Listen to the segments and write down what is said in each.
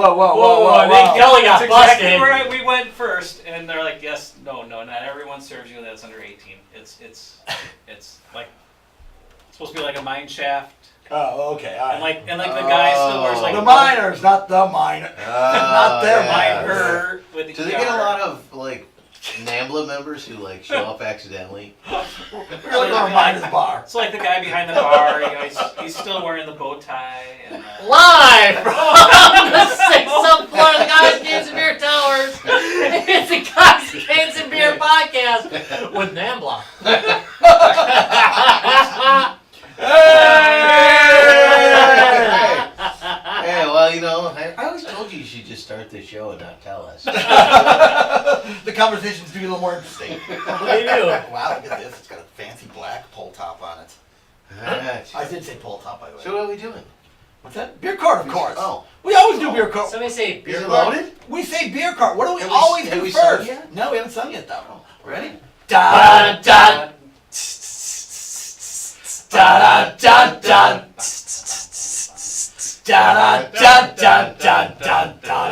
And then Kelly got busted. Exactly where we went first, and they're like, yes, no, not everyone serves you that's under 18. It's like supposed to be like a mine shaft. Oh, okay. All right. And like the guy still wears like the miners, not the miner, not their miner with the Do they get a lot of like NAMBLA members who like show up accidentally? We're like a miners bar. It's like the guy behind the bar. He's still wearing the bow tie. And, Live from the 6th floor of the Guys, Games, and Beer Towers. It's the Guys, Games, and Beer podcast with NAMBLA. Hey, well, you know, I always told you should just start the show and not tell us. The conversations do get a little more interesting. They do. Wow, look at this. It's got a fancy black pull top on it. Alright. I did say pull top, by the way. So what are we doing? What's that? Beer cart, of course. Oh. We always do beer cart. Somebody say Is beer it cart. loaded? We say beer cart. What do we Have we- always have do we sung first? yet? No, we haven't sung yet, though. Ready? Dun, dun. Da da da da. Da da da da da da da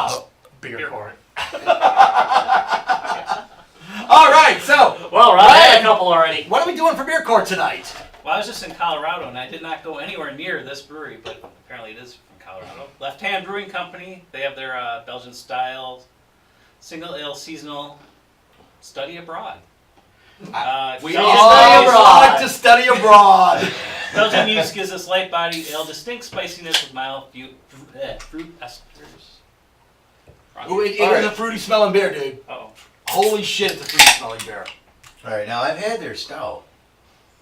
da. Beer cart. All right, so Well, I had a couple already. what are we doing for beer cart tonight? Well, I was just in Colorado, and I did not go anywhere near this brewery, but apparently it is from Colorado. Left Hand Brewing Company. They have their Belgian style single ale seasonal study abroad. We Study all abroad. like to study abroad. Belgian yeast gives this light bodied ale distinct spiciness with mild fruit esters. Ooh, it is a fruity smelling beer, dude. Oh. Holy shit, it's a fruity smelling beer. Alright, now I've had their stout.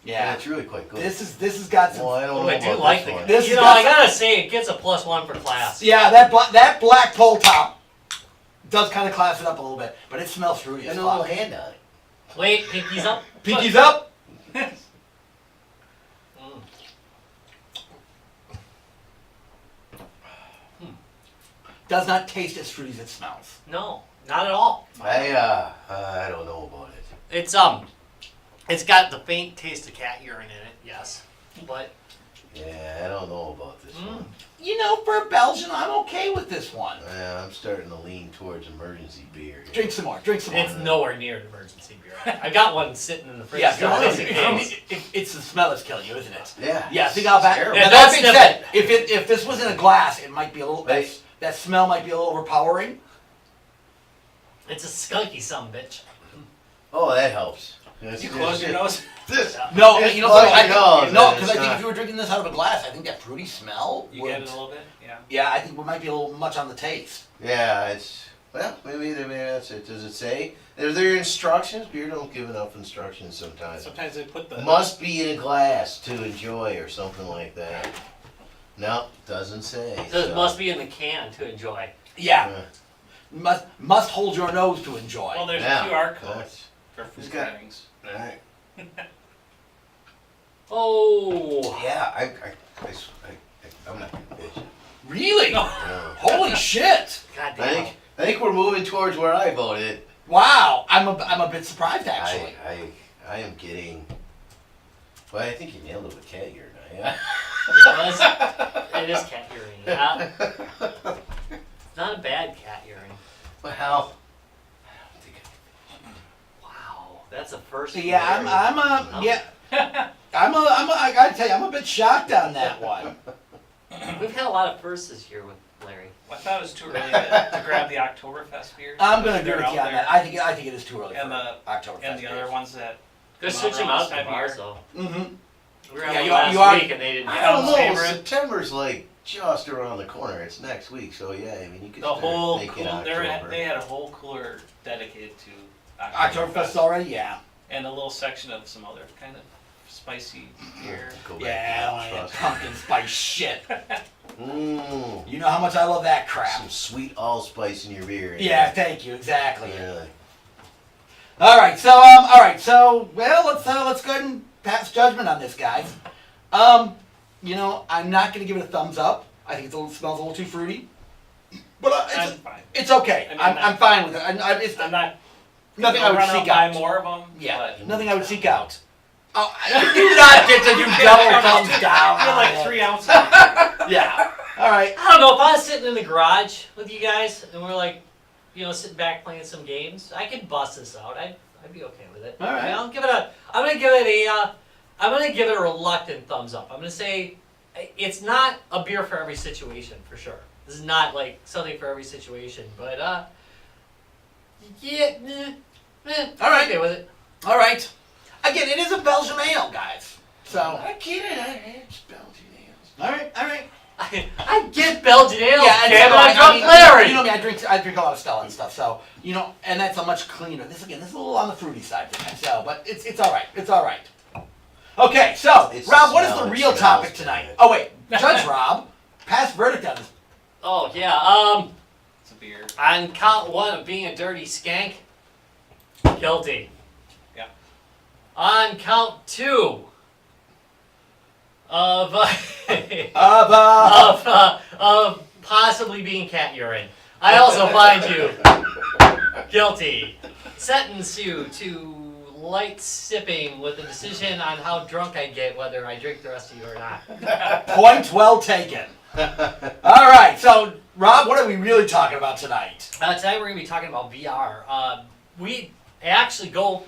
Yeah. And it's really quite good. This has got some. Well, I don't Oh, know I do about like this one. This You has know, got I gotta say, it gets a +1 for class. Yeah, that black pull top does kind of class it up a little bit, but it smells fruity as And a little fuck. hand on it. Wait, pinkies up. Pinkies up. Does not taste as fruity as it smells. No, not at all. I don't know about it. It's got the faint taste of cat urine in it, yes. But Yeah, I don't know about this one. You know, for a Belgian, I'm okay with this one. Yeah, I'm starting to lean towards emergency beer. Drink some more. Drink some more. it's nowhere near an emergency beer. I got one sitting in the fridge. Yeah, still it's, just in case. it's the smell that's killing you, isn't it? Yeah. Yeah, think how bad. terrible. Now, Yeah, that don't being sniff said, if this was in a glass, it might be a little. Right. That smell might be a little overpowering. It's a skunky bitch. Oh, that helps. You close your nose. This. No, It's you know, flush I, your nose, no, and because it's I think not- if you were drinking this out of a glass, I think that fruity smell. You would, get it a little bit? Yeah. Yeah, I think it might be a little much on the taste. Yeah, it's well, maybe that's it. Does it say? Are there instructions? Beer don't give enough instructions sometimes. Sometimes they put the... Must be in a glass to enjoy or something like that. No, doesn't say. It says must be in the can to enjoy. Yeah, Yeah. must hold your nose to enjoy. Well, there's Yeah, a QR code that's- for food It's got- cravings. Alright. Oh. Yeah, I'm not gonna bitch. Really? No. Holy shit! God I damn. think we're moving towards where I voted. Wow, I'm a bit surprised actually. I am getting. Well, I think you nailed it with cat urine. Yeah. It is cat urine. Yeah. Not a bad cat urine. Well, I don't think Wow, that's a first. Yeah, I gotta tell you, I'm a bit shocked on that one. We've had a lot of firsts this year with Larry. I thought it was too early to grab the Oktoberfest beers. I'm gonna agree They're with you out on there. that. I think it is too early And for the Oktoberfest. And the other ones that... They're come switching around out this the time of bars year. though. Mm-hmm. We were Yeah, out you last are- week and they didn't. I don't know. Favorite? September's like just around the corner. It's next week, so yeah. I mean, you could The start whole making cool, October. they had a whole cooler dedicated to Oktoberfest already, yeah. and a little section of some other kind of spicy beer. Go back Yeah, to I that, want trust pumpkin spice shit. me. You know how much I love that crap. Some sweet allspice in your beer. Yeah, thank you, exactly. Really. All right, so well, let's go ahead and pass judgment on this, guys. You know, I'm not gonna give it a thumbs up. I think it smells a little too fruity, but I'm fine. it's okay. I mean, I'm fine with it. It's I'm not nothing I would run out seek buy out. more of them. Yeah, but nothing I would seek out. Oh, I do not get to do double thumbs down. I feel on like it. 3 ounces. Yeah. All right. I don't know, if I was sitting in the garage with you guys and we're like, sitting back playing some games, I could bust this out. I'd be okay with it. All right. I'm gonna give it a reluctant thumbs up. I'm gonna say it's not a beer for every situation for sure. This is not like something for every situation, but yeah, All right. I'm okay with it. All right. Again, it is a Belgian ale, guys. So. I get it. It's Belgian ales. All right. All right. I get Belgian ale. Yeah, and damn so it, I drunk Larry. You know me, I drink a lot of Stella and stuff. So and that's a much cleaner. This is a little on the fruity side for me. So, but it's all right. It's all right. Okay, so It's Rob, what is smell, the it real smells topic good. tonight? Oh wait, Judge Rob, pass verdict on this. Oh yeah. It's a beer. On count 1 of being a dirty skank, guilty. Yeah. On count 2 of of possibly being cat urine, I also find you guilty. Sentence you to light sipping with a decision on how drunk I get, whether I drink the rest of you or not. Point well taken. All right, so Rob, what are we really talking about tonight? Tonight we're going to be talking about VR. We actually go,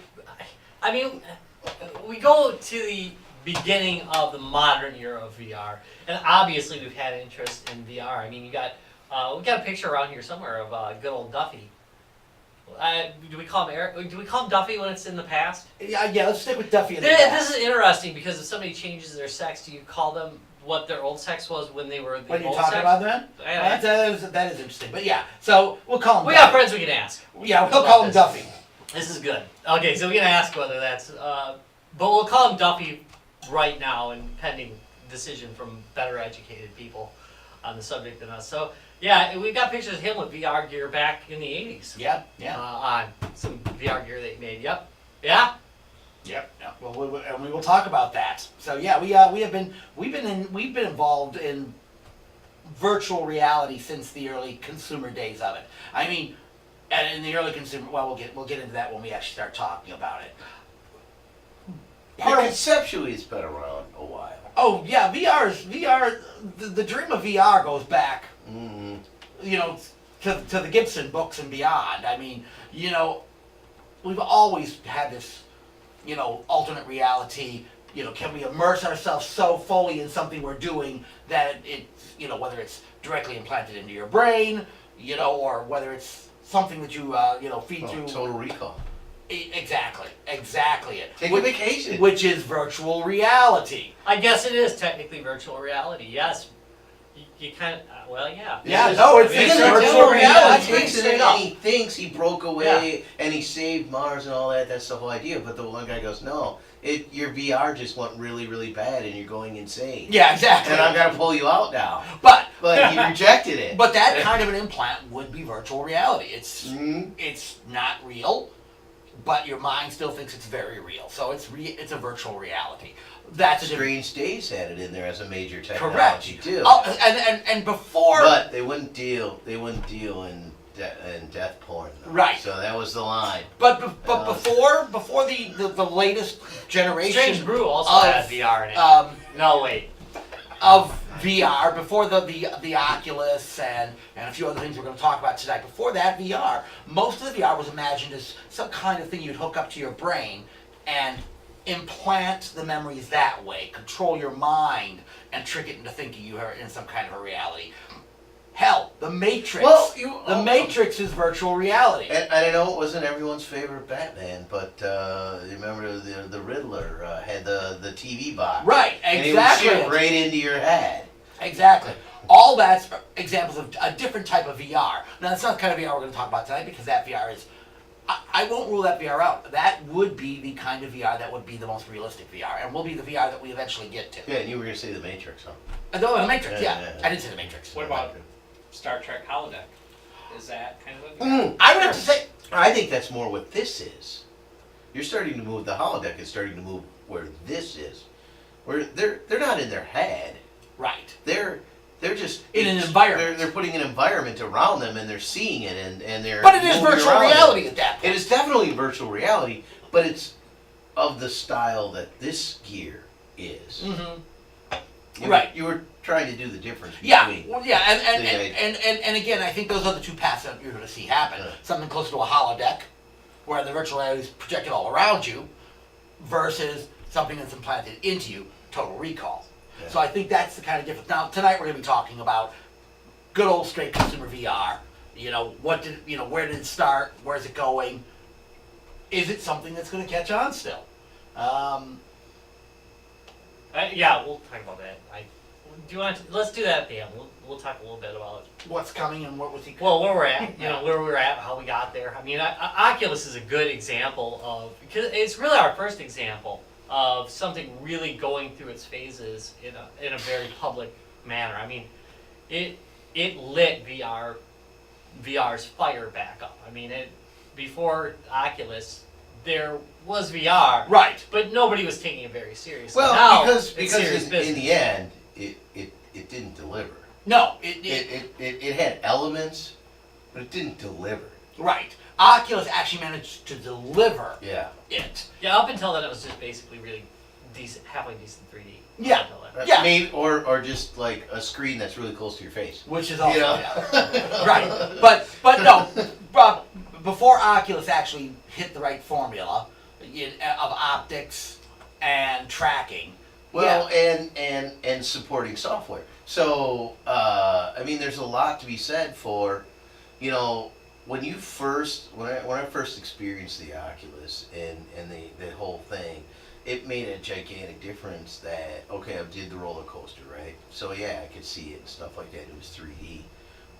we go to the beginning of the modern era of VR, and obviously we've had interest in VR. I mean, we got a picture around here somewhere of good old Duffy. Do we call him Eric? Do we call him Duffy when it's in the past? Yeah, let's stick with Duffy. This is interesting because if somebody changes their sex, do you call them what their old sex was when they were the What are you old talking sex? about then? That is interesting. But yeah, so we'll call him We Duffy. got friends we can ask. Yeah, we'll about call him this. Duffy. This is good. Okay, so we can ask whether that's, but we'll call him Duffy right now, and pending decision from better educated people on the subject than us. So yeah, we've got pictures of him with VR gear back in the 80s. Yeah. On some VR gear that he made. Yep. Yeah. Yep. Well, and we will talk about that. So yeah, we've been involved in virtual reality since the early consumer days of it. I mean, and in the early consumer, well, we'll get into that when we actually start talking about it. Conceptually, it's been around a while. Oh yeah, VR. The dream of VR goes back, Mm-hmm. to the Gibson books and beyond. I mean, we've always had this, alternate reality. Can we immerse ourselves so fully in something we're doing that it's, whether it's directly implanted into your brain, or whether it's something that you, feed through. Total Recall. Exactly it. Take a vacation. Which is virtual reality. I guess it is technically virtual reality. Yes. You kind of, well, yeah. Yeah, no, it's virtual reality. He takes it and he thinks he broke away and he saved Mars and all that. That's the whole idea. But the one guy goes, no, your VR just went really, really bad and you're going insane. Yeah, exactly. And I've got to pull you out now. But he rejected it. But that kind of an implant would be virtual reality. It's not real, but your mind still thinks it's very real. So it's a virtual reality. That's a Strange Days had it in there as a major correct. technology too. And before, But they wouldn't deal in death porn. Though. Right. So that was the line. but before the latest generation Strange Brew also of, had VR in it. No, wait. of VR, before the Oculus and a few other things we're going to talk about tonight, before that VR, most of the VR was imagined as some kind of thing you'd hook up to your brain and implant the memories that way, control your mind, and trick it into thinking you are in some kind of a reality. Hell, the Matrix. The Matrix is virtual reality. And I know it wasn't everyone's favorite Batman, but you remember the Riddler had the TV box. Right, And exactly. he would shoot right into your head. Exactly. All that's examples of a different type of VR. Now, that's not the kind of VR we're going to talk about tonight because that VR is... I won't rule that VR out. That would be the kind of VR that would be the most realistic VR, and will be the VR that we eventually get to. Yeah, and you were going to say the Matrix, huh? No, the Matrix, Yeah. I didn't say the Matrix. What about Star Trek holodeck? Is that kind of a I would have to say... I think that's more what this is. You're starting to move, the holodeck is starting to move where this is. Where they're not in their head. Right. They're just In an environment. They're putting an environment around them and they're seeing it and they're But it is moving virtual around reality it. at that point. It is definitely virtual reality, but it's of the style that this gear is. Mm-hmm. You Right. You were trying to do the difference Yeah, between. well, yeah, the- and again, I think those are the two paths that you're going to see happen. Yeah. Something closer to a holodeck, where the virtual reality is projected all around you, versus something that's implanted into you, total recall. Yeah. So I think that's the kind of difference. Now, tonight we're going to be talking about good old straight consumer VR. Where did it start? Where's it going? Is it something that's going to catch on still? Yeah, we'll talk about that. Do you want to? Let's do that at the end. We'll talk a little bit about What's coming and what was he? well where we're at. Where we're at, how we got there. I mean, Oculus is a good example of because it's really our first example of something really going through its phases in a very public manner. I mean, it lit VR's fire back up. I mean, before Oculus, there was VR, Right. but nobody was taking it very seriously. Well, now, because it's serious in business. the end, it didn't deliver. No, It had elements, but it didn't deliver. right. Oculus actually managed to deliver Yeah. it. Yeah, up until then, it was just basically really decent, halfway decent 3D. Yeah. Up until then. Yeah. Maybe, or just like a screen that's really close to your face. Which is also, You know? yeah. Right. But no, before Oculus actually hit the right formula of optics and tracking. Well, and supporting software. So, I mean, there's a lot to be said for, when I first experienced the Oculus and the whole thing, it made a gigantic difference that, okay, I did the roller coaster, right? So yeah, I could see it and stuff like that. It was 3D.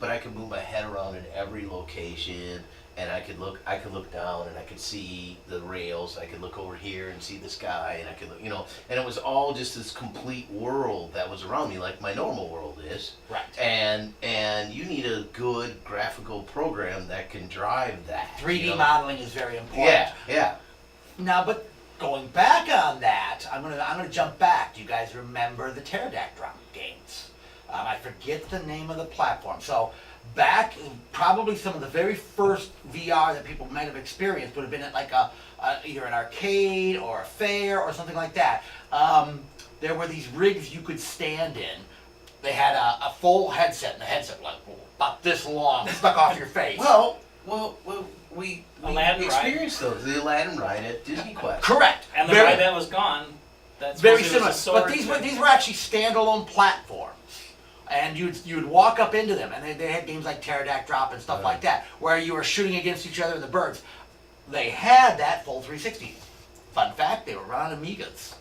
But I could move my head around in every location, and I could look down and I could see the rails. I could look over here and see the sky, and I could look, and it was all just this complete world that was around me, like my normal world is. Right. And you need a good graphical program that can drive that. 3D modeling is very important. Yeah. Now, but going back on that, I'm gonna jump back. Do you guys remember the pterodactyl games? I forget the name of the platform. So back, probably some of the very first VR that people might have experienced would have been at like either an arcade or a fair or something like that. There were these rigs you could stand in. They had a full headset, and the headset like about this long, stuck off your face. Well, we Aladdin experienced those. The Aladdin ride at Disney Quest. Correct. And the Very- ride that was gone, that's Very supposedly similar, was a but sword these were actually standalone platforms, and you'd walk up into them, and they had games like Pterodactyl Drop and stuff like that, where you were shooting against each other and the birds. They had that full 360. Fun fact: they were run on Amigas,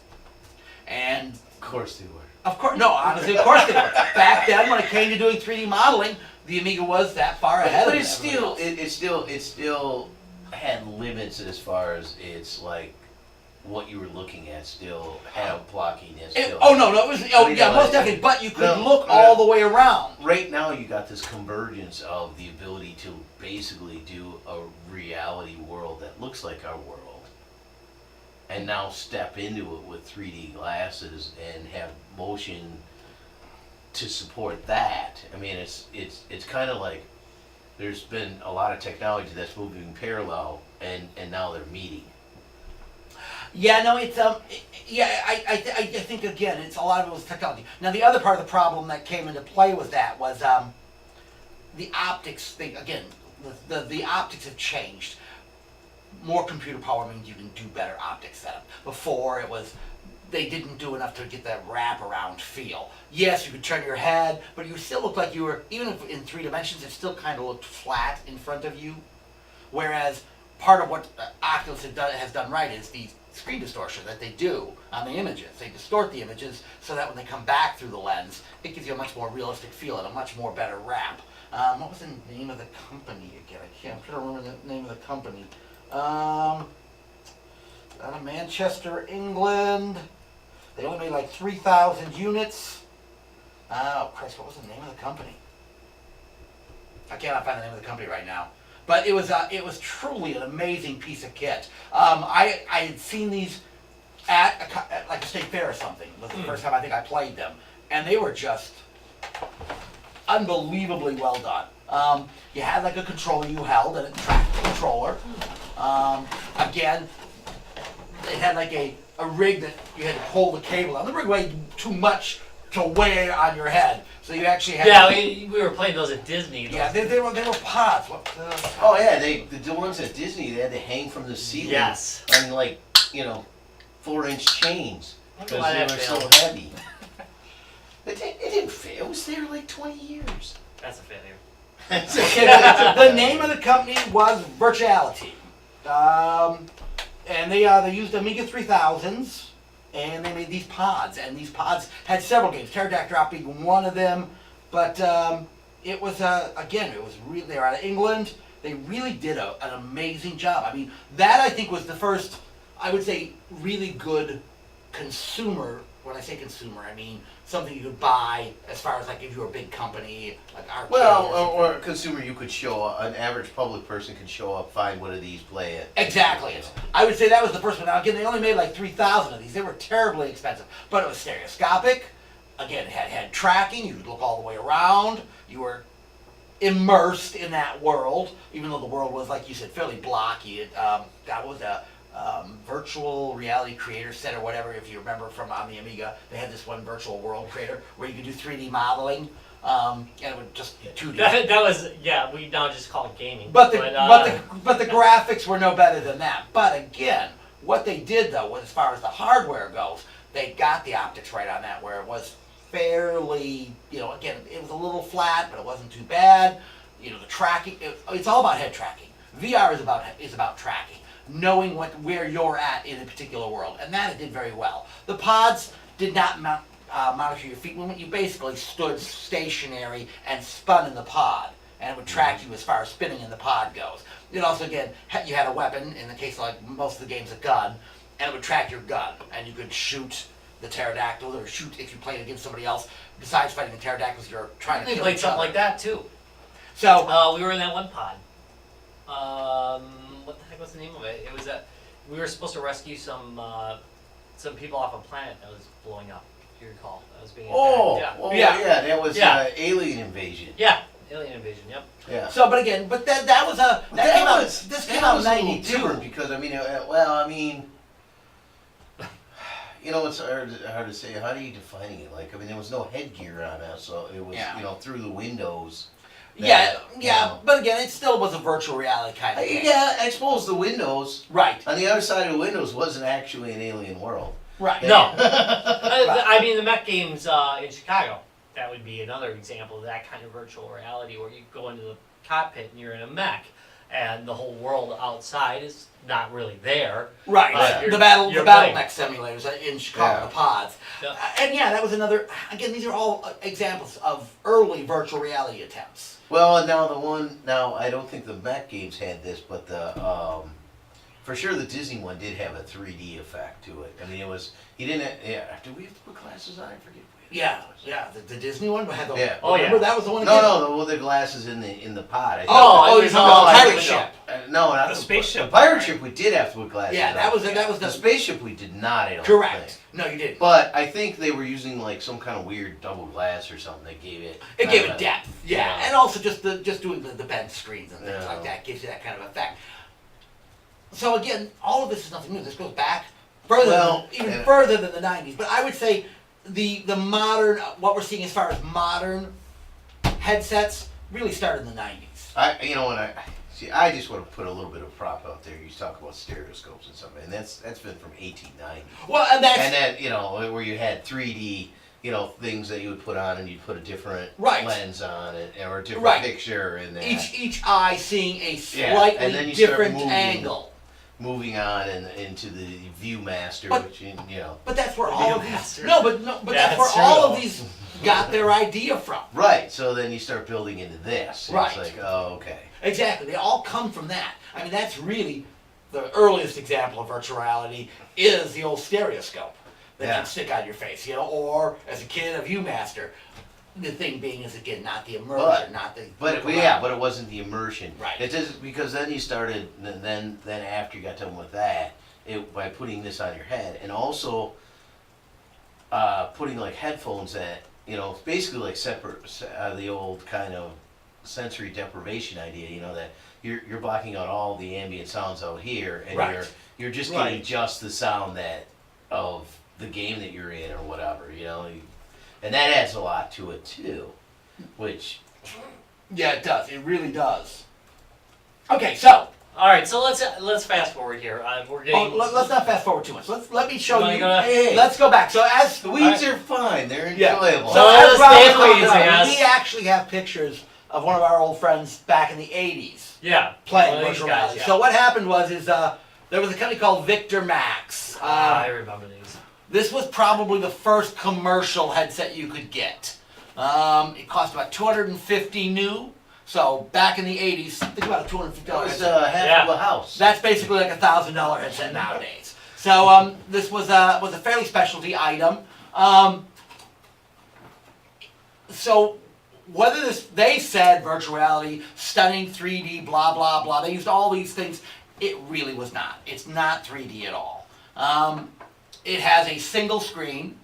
and Of course they were. of course, no, honestly, of course they were. Back then, when it came to doing 3D modeling, the Amiga was that far ahead. But of it's everybody still, else. it still had limits as far as it's like what you were looking at still had blockiness. Still. No, it was. Oh, I mean, yeah, no, most it- definitely. But you could no, look all the way around. Right now, you got this convergence of the ability to basically do a reality world that looks like our world, and now step into it with 3D glasses and have motion to support that. I mean, it's kind of like there's been a lot of technology that's moving parallel, and now they're meeting. Yeah, no, it's I think again, it's a lot of it was technology. Now the other part of the problem that came into play with that was the optics thing. Again, the optics have changed. More computer power means you can do better optics setup. Before it was they didn't do enough to get that wraparound feel. Yes, you could turn your head, but you still looked like you were, even if in 3 dimensions, it still kind of looked flat in front of you. Whereas part of what Oculus has done right is the screen distortion that they do on the images. They distort the images so that when they come back through the lens, it gives you a much more realistic feel and a much more better wrap. What was the name of the company again? I'm trying to remember the name of the company. Out of Manchester, England. They only made like 3,000 units. Oh, Christ, what was the name of the company? I cannot find the name of the company right now. But it was truly an amazing piece of kit. I had seen these at like a state fair or something. It was the first time I think I played them. And they were just unbelievably well done. You had like a controller you held, and it tracked the controller. Again, it had like a rig that you had to pull the cable on. The rig weighed too much to wear on your head. So you actually had. Yeah, we were playing those at Disney. Yeah, they were pods. Oh yeah, the ones at Disney, they had to hang from the ceiling. Yes. On like 4-inch chains Wonder because why they that were so failed. heavy. It didn't fail. It was there like 20 years. That's a failure. The name of the company was Virtuality, and they used Amiga 3000s, and they made these pods, and these pods had several games. Pterodactyl being one of them, but it was it was really, they were out of England. They really did an amazing job. I mean, that I think was the first, I would say, really good consumer. When I say consumer, I mean something you could buy as far as like if you were a big company, like Arcade. Or a consumer, you could show up, an average public person could show up, find one of these, play it. Exactly. I would say that was the first one. Now again, they only made like 3,000 of these. They were terribly expensive, but it was stereoscopic. Again, it had tracking. You could look all the way around. You were immersed in that world, even though the world was, like you said, fairly blocky. That was a virtual reality creator set or whatever. If you remember from on the Amiga, they had this one virtual world creator where you could do 3D modeling, and it would just be 2D. That was, yeah, we now just call it gaming. But the graphics were no better than that. But again, what they did though, was as far as the hardware goes, they got the optics right on that, where it was fairly, again, it was a little flat, but it wasn't too bad. The tracking, it's all about head tracking. VR is about tracking, knowing where you're at in a particular world, and that it did very well. The pods did not monitor your feet movement. You basically stood stationary and spun in the pod, and it would track you as far as spinning in the pod goes. It also, again, you had a weapon, in the case of like most of the games, a gun, and it would track your gun, and you could shoot the pterodactyl, or shoot if you played against somebody else. Besides fighting the pterodactyls, you're trying to They kill played each something other. like that too. So We were in that one pod. What the heck was the name of it? It was we were supposed to rescue some people off a planet that was blowing up. If you recall, that was being attacked. That was Yeah. Alien Invasion. Yeah, alien invasion. Yep. Yeah. So, but again, that was a that came out. This came out in was a little '92. different because it's hard to say. How are you defining it? Like, there was no headgear on us, so it was through the windows. But again, it still was a virtual reality kind of game. Yeah, I suppose the windows Right. on the other side of the windows wasn't actually an alien world. Right. No. I mean, the mech games in Chicago, that would be another example of that kind of virtual reality where you go into the cockpit and you're in a mech, and the whole world outside is not really there. Right. You're- The battle you're mech simulators in Chicago, Yeah. the pods. Yeah. And that was another. Again, these are all examples of early virtual reality attempts. Well, and now I don't think the Mac games had this, but for sure the Disney one did have a 3D effect to it. He didn't. Yeah. Did we have to put glasses on? I forget. The Disney one had the. Yeah. Oh, remember yeah. that was the one. No, the glasses in the pod. I think. You're talking about the pirate ship. No, not The spaceship. The pirate ship we did have to put glasses Yeah, on. that was The the. spaceship we did not. I don't Correct. think. No, you didn't. But I think they were using like some kind of weird double glass or something that gave it. It gave kind it of depth, yeah. and also just doing the bent screens and things Yeah. like that gives you that kind of effect. So again, all of this is nothing new. This goes back further, further than the '90s. But I would say the modern, what we're seeing as far as modern headsets, really started in the '90s. I just want to put a little bit of prop out there. You talk about stereoscopes and something, and that's been from 1890. Well, and that's And that where you had 3D. Things that you would put on, and you'd put a different Right. lens on it, or a different Right. picture, and that. each eye seeing a Yeah, slightly and then you start different moving. angle. Moving on and into the ViewMaster, But- which But that's where The all of Viewmaster. these. But Yeah, that's where that's all true. of these got their idea from. right. So then you start building into this. And Right. It's like, oh, okay. Exactly. They all come from that. I mean, that's really the earliest example of virtual reality is the old stereoscope that Yeah. you stick on your face, or as a kid, a ViewMaster. The thing being is again not the immersion, not the. But it wasn't the immersion. Right. It does because then you started. Then after you got done with that, by putting this on your head, and also putting like headphones that basically like separate the old kind of sensory deprivation idea. That you're blocking out all the ambient sounds out here, and Right. you're just Right. getting just the sound of the game that you're in or whatever. and that adds a lot to it too. Which Yeah, it does. It really does. Okay, so All right, so let's fast forward here. We're getting. let's not fast forward too much. Let me show Wanna you. go to- hey, Let's go back. So as the weeds are fine; they're Yeah. enjoyable. So Well, as let's Rob stay was talking pleased, I about, guess. we actually have pictures of one of our old friends back in the '80s Yeah. playing one of these virtual guys, reality. yeah. So what happened was there was a company called Victor Max. I remember these. This was probably the first commercial headset you could get. It cost about $250 new. So back in the '80s, think about a $250 That was headset. half of a house. That's basically like a $1,000 headset nowadays. So this was a fairly specialty item. So whether they said virtual reality, stunning 3D, blah blah blah. They used all these things. It really was not. It's not 3D at all. It has a single screen,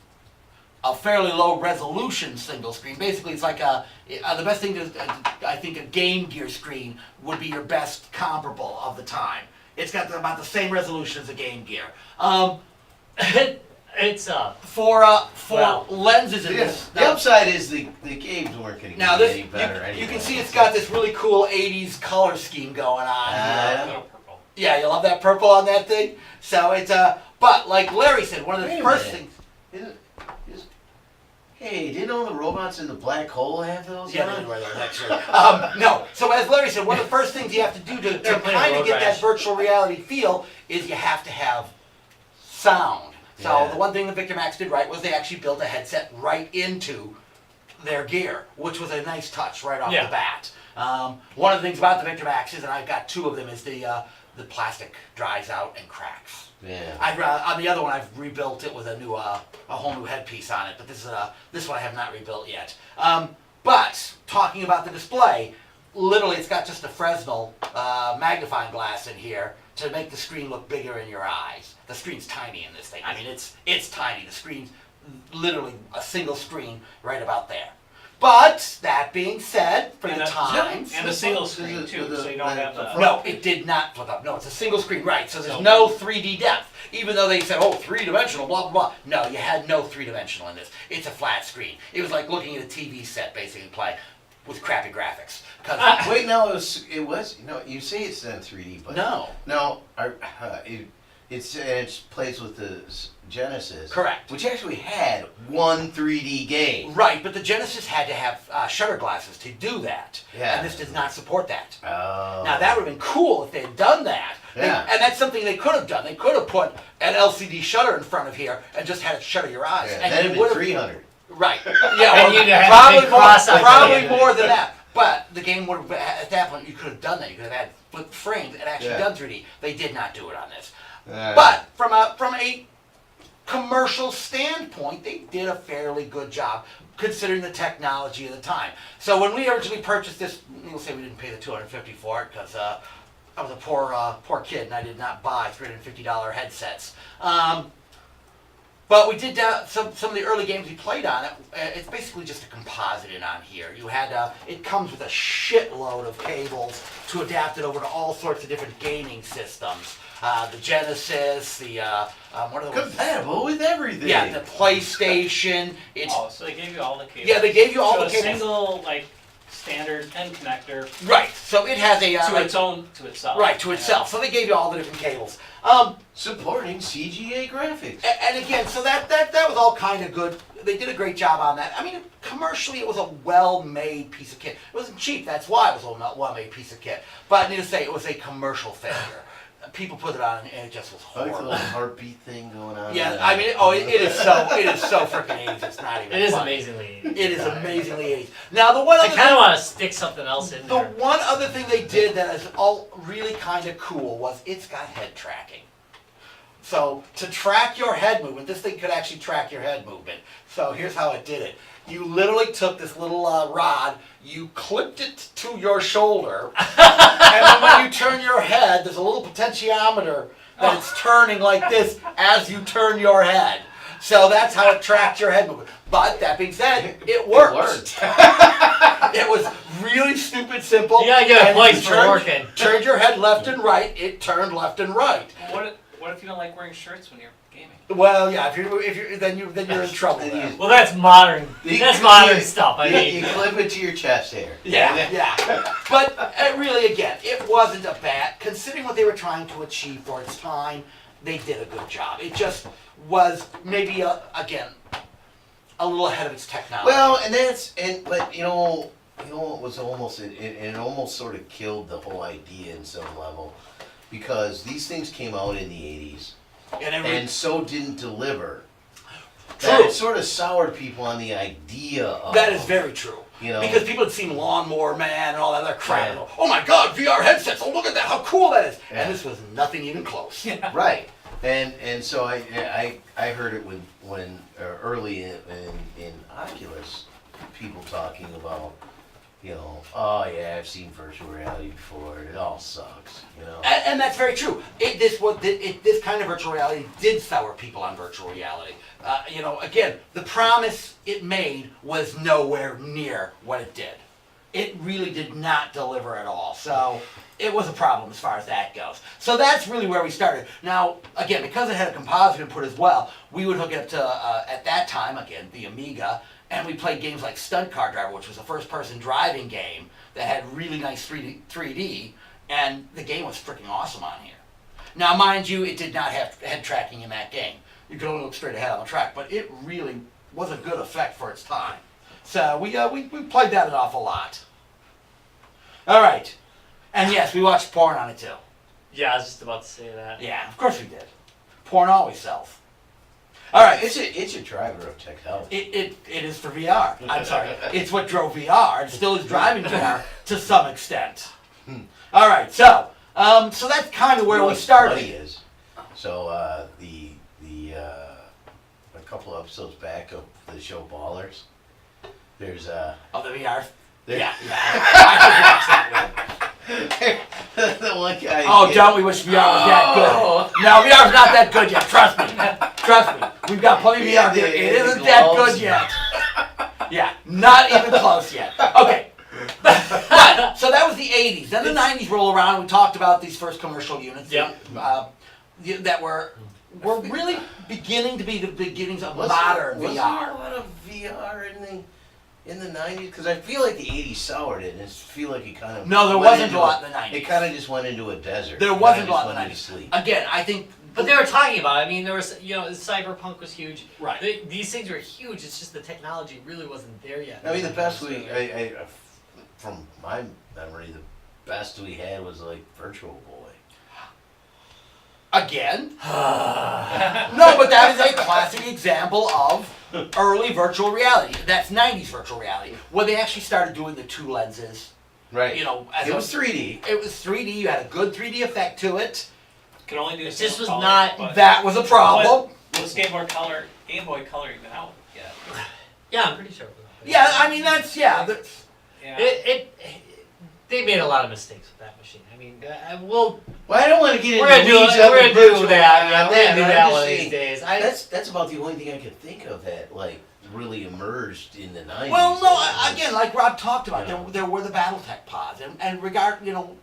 a fairly low resolution single screen. Basically, it's like the best thing I think a Game Gear screen would be your best comparable of the time. It's got about the same resolution as a Game Gear. It's For Well, lenses in Yeah. this. The upside is the games weren't going to Now get this any better anyway. you can see it's got this really cool '80s color scheme going on. Yeah. A little purple. Yeah, you love that purple on that thing. So it's but like Larry said, one of the Wait a first minute. things. Hey, didn't all the robots in the black hole have those? Yeah, on? no. So as Larry said, one of the first things you have to do to They're playing kind of Road get that Rash. virtual reality feel is you have to have sound. So Yeah. the one thing that Victor Max did right was they actually built a headset right into their gear, which was a nice touch right off Yeah. the bat. One of the things about the Victor Maxes, and I've got two of them, is the plastic dries out and cracks. Yeah. On the other one, I've rebuilt it with a whole new headpiece on it. But this one I have not rebuilt yet. But talking about the display, literally, it's got just a Fresnel magnifying glass in here to make the screen look bigger in your eyes. The screen's tiny in this thing. I mean, it's tiny. The screen's literally a single screen right about there. But that being said, for And the a- times. And a single screen too, so you don't have the. No, it did not flip up. No, it's a single screen, right. So there's So- no 3D depth. Even though they said, oh, three-dimensional, blah, blah, blah. No, you had no three-dimensional in this. It's a flat screen. It was like looking at a TV set, basically, playing with crappy graphics. 'Cause Wait, no, it was. No, you say it's done 3D, but no, it plays with the Genesis, correct. which actually had one 3D game. Right, but the Genesis had to have shutter glasses to do that. Yeah. And this does not support that. Oh. Now, that would have been cool if they had done that. Yeah. And that's something they could have done. They could have put an LCD shutter in front of here and just had it shutter your eyes. Yeah, and that'd you have been would've- 300. Right. Yeah, And well, you'd have probably big more, cross eyes probably at the more end. than that. But the game would have, at that point, you could have done that. You could have had flipped frames and actually Yeah. done 3D. They did not do it on this. Uh, But from a commercial standpoint, they did a fairly good job considering the technology of the time. So when we originally purchased this, you'll say we didn't pay the $250 for it because I was a poor kid and I did not buy $350 headsets. But we did some of the early games we played on it. It's basically just a composite in on here. You had it comes with a shitload of cables to adapt it over to all sorts of different gaming systems. The Genesis, the what are the ones? compatible with everything. Yeah, the PlayStation. It's Oh, so they gave you all the cables. yeah, they gave you all So the a cables. single like standard end connector Right. So it has a to like- its own to itself. right to itself. So they gave you all the different cables. Supporting CGA graphics. And again, so that was all kind of good. They did a great job on that. I mean, commercially, it was a well-made piece of kit. It wasn't cheap. That's why it was a well-made piece of kit. But I need to say, it was a commercial failure. People put it on, and it just was I like the horrible. little heartbeat thing going on. Yeah, I mean, it is so freaking 80s. It's not even. It is funny. amazingly. It is amazingly 80s. Now, the one I other kind of thing, want to stick something else in the there. one other thing they did that is all really kind of cool was it's got head tracking. So to track your head movement, this thing could actually track your head movement. So here's how it did it. You literally took this little rod, you clipped it to your shoulder, and then when you turn your head, there's a little potentiometer that it's turning like this as you turn your head. So that's how it tracked your head movement. But that being said, it worked. It was really stupid simple. You gotta get a and place you for working. Turned your head left and right, it turned left and right. What What if you don't like wearing shirts when you're gaming? Well, yeah, if you're then you're in trouble. Then There. you- Well, that's modern. That's modern stuff. I You mean, clip it to your chest hair. Yeah. But really, again, it wasn't a bad, considering what they were trying to achieve for its time, they did a good job. It just was maybe, again, a little ahead of its technology. Well, but you know it was almost, it almost sort of killed the whole idea in some level, because these things came out in the 80s, and so didn't deliver. True. That it sort of soured people on the idea of. That is very true. You know, Because people had seen Lawnmower Man and all that other crap. Yeah. Oh my God, VR headsets! Oh, look at that! How cool that is! Yeah. And this was nothing even close. right. And so I heard it when early in Oculus, people talking about, you know, oh yeah, I've seen virtual reality before. It all sucks. You know. And that's very true. This kind of virtual reality did sour people on virtual reality. You know, again, the promise it made was nowhere near what it did. It really did not deliver at all. So it was a problem as far as that goes. So that's really where we started. Now, again, because it had a composite input as well, we would hook it up to, at that time, again, the Amiga, and we played games like Stunt Car Driver, which was a first-person driving game that had really nice 3D, and the game was freaking awesome on here. Now, mind you, it did not have head tracking in that game. You could only look straight ahead on the track, but it really was a good effect for its time. So we played that an awful lot. All right. And yes, we watched porn on it too. yeah, I was just about to say that. Yeah, of course we did. Porn always sells. All right. It's a driver of technology. It is for VR. I'm sorry. It's what drove VR. It still is driving VR to some extent. All right. So that's kind of where You know we what's started. funny is, so a couple of episodes back of the show Ballers, there's Oh, the VR. there- Yeah. I could watch that one. the one guy. Oh, don't we wish VR was that good? No, VR's not that good yet. Trust me. Trust me. We've got plenty of VR here. It isn't that good yet. Yeah, not even close yet. Okay. But, so that was the 80s. Then the 90s roll around. We talked about these first commercial units. Yep. That were really beginning to be the beginnings of Wasn't modern there VR. a lot of VR in the 90s? Because I feel like the 80s soured it, and I feel like it kind of No, there went wasn't into a lot in the 90s. It kind of just went into a desert. There It wasn't kinda a lot in just the went 90s. into sleep. Again, I think. But they were talking about it. I mean, there was, you know, cyberpunk was huge. Right. These things were huge. It's just the technology really wasn't there yet. I mean, the best from my memory, the best we had was like Virtual Boy. Again? No, but that is a classic example of early virtual reality. That's 90s virtual reality, where they actually started doing the two lenses. Right. You know, as It was 3D. It was 3D. You had a good 3D effect to it. Can only do It just single was color, not but That was a problem. was Game Boy Color even out yet? Yeah, I'm pretty sure. Yeah, I mean that's Yeah. They made a lot of mistakes with that machine. I mean, Well, I don't want to get into we're gonna do weeds of we're gonna virtual do that. Yeah, we're reality, gonna do I'm that just one of saying, these days. That's about the only thing I could think of that like really emerged in the 90s. Well, no, That was- again, like Rob talked about, Yeah. there were the BattleTech pods, and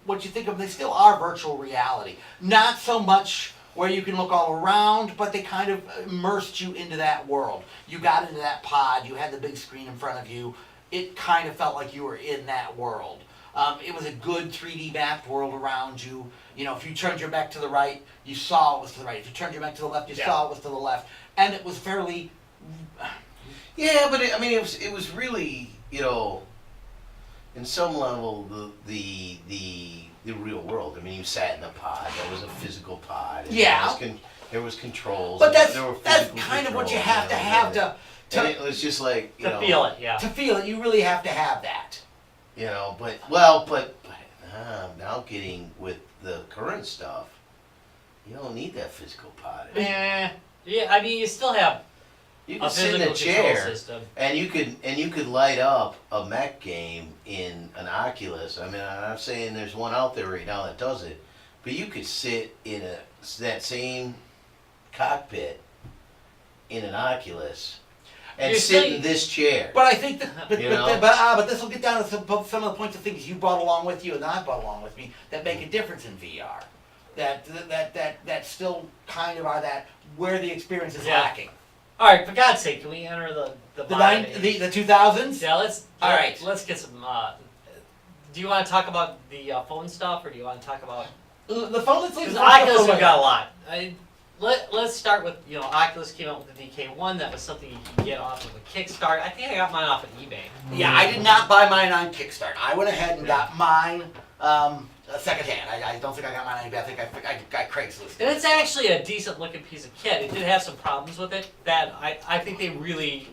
what you think of, they still are virtual reality. Not so much where you can look all around, but they kind of immersed you into that world. You got into that pod, you had the big screen in front of you, it kind of felt like you were in that world. It was a good 3D mapped world around you. You know, if you turned your back to the right, you saw it was to the right. If you turned your back to the left, you saw it was to the left. And it was fairly... Yeah, but it was really, you know, in some level the real world. I mean, you sat in a pod. There was a physical pod. And Yeah. there was controls. But and there were that's physical kind of what you controls, have to have and it was just like, you to know, feel it, yeah. to feel it. You really have to have that. You know, but now getting with the current stuff, you don't need that physical pod. Yeah, I mean, you still have You a can sit in physical a control chair system. and you could light up a mech game in an Oculus. I mean, I'm not saying there's one out there right now that does it, but you could sit in that same cockpit in an Oculus and You're sit saying- in this chair. But I think that, You know? but this will get down to some of the points of things you brought along with you and I brought along with me that make a difference in VR. That still kind of are that where the experience is Yeah. lacking. All right, for God's sake, can we enter the modern age? The 2000s? Yeah, let's. All right. Let's get some. Do you want to talk about the phone stuff, or do you want to talk about? The phone, let's leave Because the phone stuff Oculus, for we got a later. lot. Let's start with, Oculus came out with the DK1. That was something you can get off of a Kickstarter. I think I got mine off of eBay. Yeah, I did not buy mine on Kickstarter. I went ahead and got mine secondhand. I don't think I got mine on eBay. I think I got Craigslist. And it's actually a decent looking piece of kit. It did have some problems with it that I think they really,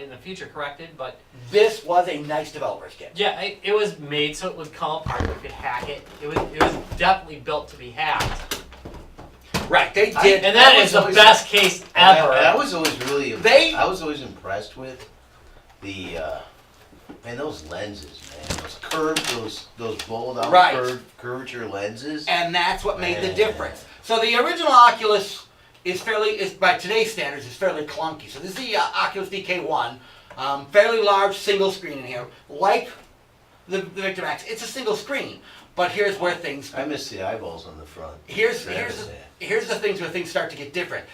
in the future, corrected, but This was a nice developer's kit. yeah, it was made so it would come apart. You could hack it. It was definitely built to be hacked. Right, they did. And that is the always- best case ever. And I was always really, They- I was always impressed with the, man, those lenses, man, those bold out Right. curvature lenses. And that's what made the Man. difference. So the original Oculus is by today's standards, is fairly clunky. So this is the Oculus DK1, fairly large single screen in here. Like the Victor Max, it's a single screen. But here's where things I miss the eyeballs on the front. here's the things where things start to get different.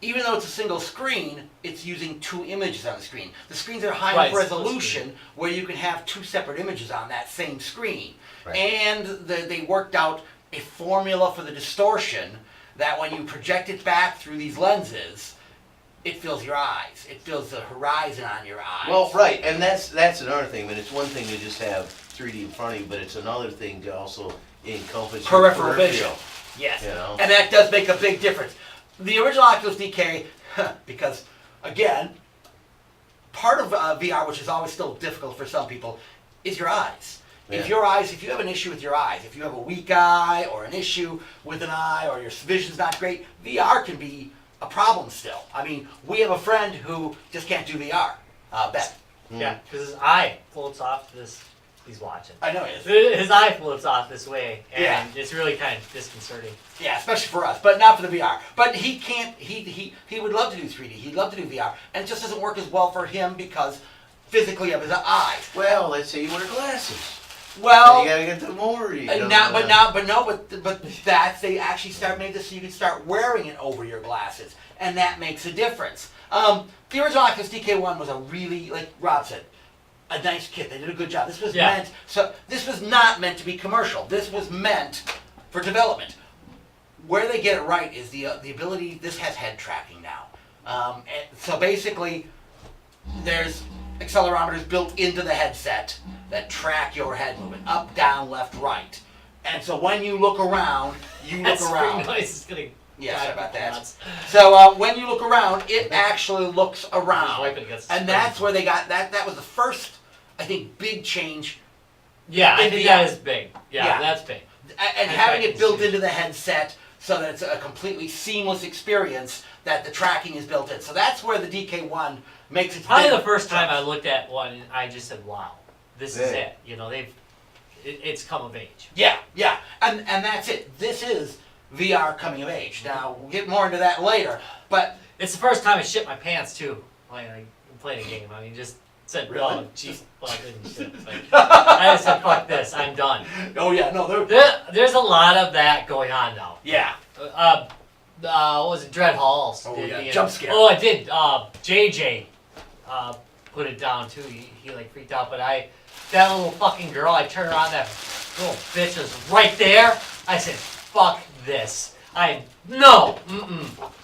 Even though it's a single screen, it's using two images on the screen. The screens are high Right, enough split resolution where you can have two separate images on that same screen. Right. And they worked out a formula for the distortion that when you project it back through these lenses, it fills your eyes. It fills the horizon on your eyes. Well, right, and that's another thing. I mean, it's one thing to just have 3D in front of you, but it's another thing to also encompass your Peripheral vision. Yes. You know? And that does make a big difference. The original Oculus DK, because, again, part of VR, which is always still difficult for some people, is your eyes. If you have an issue with your eyes, if you have a weak eye or an issue with an eye or your vision's not great, VR can be a problem still. I mean, we have a friend who just can't do VR, Ben. Yeah, because his eye floats off to this. He's watching. I know he is. His eye floats off this way, and Yeah. it's really kind of disconcerting. Yeah, especially for us, but not for the VR. But he can't, he would love to do 3D, he'd love to do VR, and it just doesn't work as well for him because physically of his eyes. Well, let's say you wear glasses. Well, You gotta get the more. but that's, they actually made this so you can start wearing it over your glasses, and that makes a difference. The original Oculus DK1 was a really, like Rob said, a nice kit. They did a good job. This was this was not meant to be commercial. This was meant for development. Where they get it right is the ability. This has head tracking now. And so basically, there's accelerometers built into the headset that track your head movement up, down, left, right. And so when you look around, That look around. spring noise is gonna. Yeah, sorry drive about people that. nuts. So when you look around, it actually looks Just around, wipe it against the and spring. that's where they got that. That was the first, I think, big change. Yeah, I in think VR. that is big. Yeah, Yeah. that's big. And In having fact, it built it's- into the headset so that it's a completely seamless experience that the tracking is built in. So that's where the DK1 makes its Probably big the first time I jump. looked at one, and I just said, "Wow, this is Yeah. it." You know, it's come of age. Yeah, and that's it. This is VR coming of age. Now we'll get more into that later, but It's the first time I shit my pants too. When I played a game, I mean, just said, Really? "Oh, geez, fuck this shit." Like, I just said, "Fuck this, I'm done." oh yeah, no, they're There's a lot of that going on now. yeah. What was it? Dread Halls. Oh, did yeah, the- jump scare. Oh, I did. JJ put it down too. He like freaked out, but that little fucking girl, I turned around, that little bitch was right there. I said, "Fuck this. I'm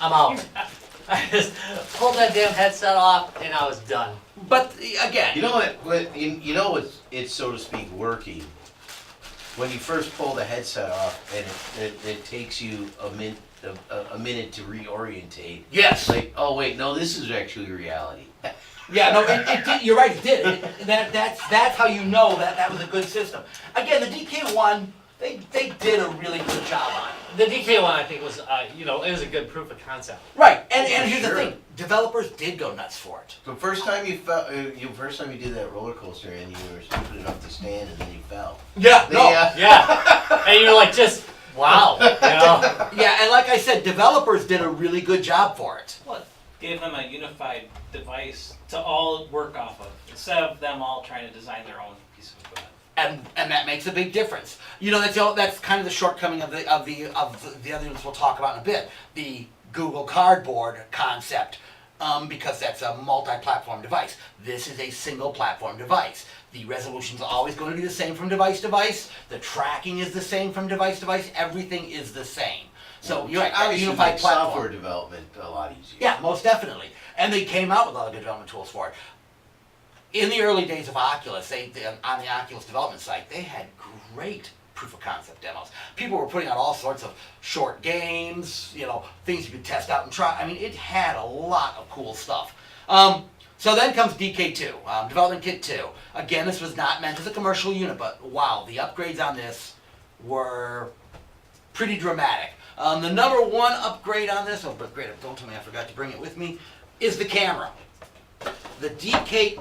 out." I just pulled that damn headset off and I was done. But again, You know what? You know it's so to speak working. When you first pull the headset off, and it takes you a minute to reorientate. yes, Like, oh wait, no, this is actually reality. yeah, no, it did. You're right, it did. That's how you know that was a good system. Again, the DK1, they did a really good job on it. The DK one, I think, was it was a good proof of concept. Right, and here's Sure. the thing: developers did go nuts for it. The first time you did that roller coaster and you were stupid enough to stand and then you fell. Yeah, no, Yeah, and you're like, just wow, yeah, and like I said, developers did a really good job for it. Well, gave them a unified device to all work off of, instead of them all trying to design their own piece of equipment. And that makes a big difference. You know, that's kind of the shortcoming of the other units we'll talk about in a bit. The Google Cardboard concept because that's a multi-platform device. This is a single platform device. The resolution's always going to be the same from device to device. The tracking is the same from device to device. Everything is the same. So you're right, a Obviously, unified makes platform. software development a lot easier. Yeah, most definitely. And they came out with a lot of good development tools for it. In the early days of Oculus, on the Oculus development site, they had great proof of concept demos. People were putting out all sorts of short games, things you could test out and try. I mean, it had a lot of cool stuff. So then comes DK2, Development Kit 2. Again, this was not meant as a commercial unit, but wow, the upgrades on this were pretty dramatic. The number one upgrade on this, but great, don't tell me I forgot to bring it with me, is the camera. The DK2,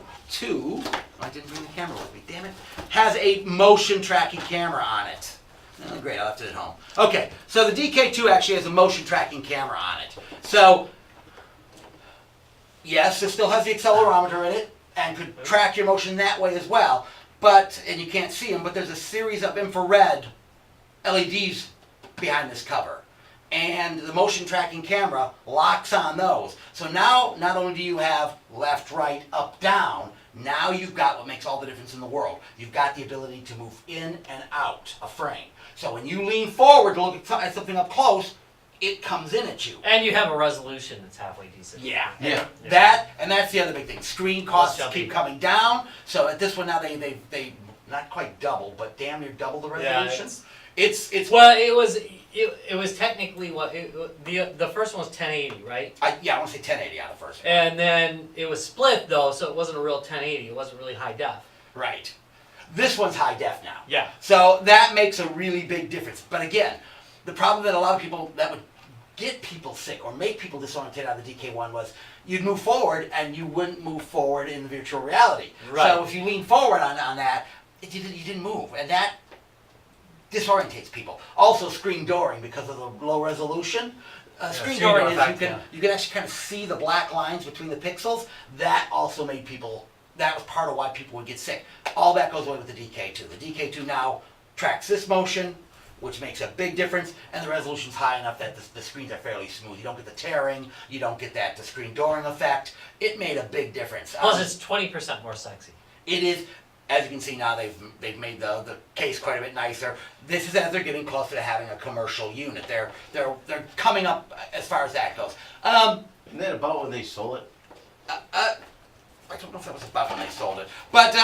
I didn't bring the camera with me, damn it, has a motion tracking camera on it. Oh, great, I left it at home. Okay, so the DK2 actually has a motion tracking camera on it. So, yes, it still has the accelerometer in it and could track your motion that way as well. But, and you can't see them, but there's a series of infrared LEDs behind this cover. And the motion tracking camera locks on those. So now, not only do you have left, right, up, down, now you've got what makes all the difference in the world. You've got the ability to move in and out a frame. So when you lean forward to look at something up close, it comes in at you. And you have a resolution that's halfway decent. Yeah. Yeah. That's the other big thing. Screen costs Plus keep jumping. coming down. So at this one now they not quite double, but damn near double the resolution. It's Well, it was technically the first one was 1080, right? I want to say 1080 on the first one. And then it was split though, so it wasn't a real 1080. It wasn't really high def. Right. This one's high def now. Yeah. So that makes a really big difference. But again, the problem that a lot of people that would get people sick or make people disoriented out of the DK1 was you'd move forward and you wouldn't move forward in virtual reality. Right. So if you lean forward on that, you didn't move, and that disorientates people. Also, screen dooring because of the low resolution. Screen screen dooring door is effect, you can actually kind of see the black lines between the pixels. That also made people. That was part of why people would get sick. All that goes away with the DK2. The DK2 now tracks this motion, which makes a big difference, and the resolution's high enough that the screens are fairly smooth. You don't get the tearing, you don't get the screen dooring effect. It made a big difference. Plus, it's 20% more sexy. It is, as you can see now, they've made the case quite a bit nicer. This is as they're getting closer to having a commercial unit. They're coming up as far as that goes. Isn't that about when they sold it? I don't know if that was about when they sold it, but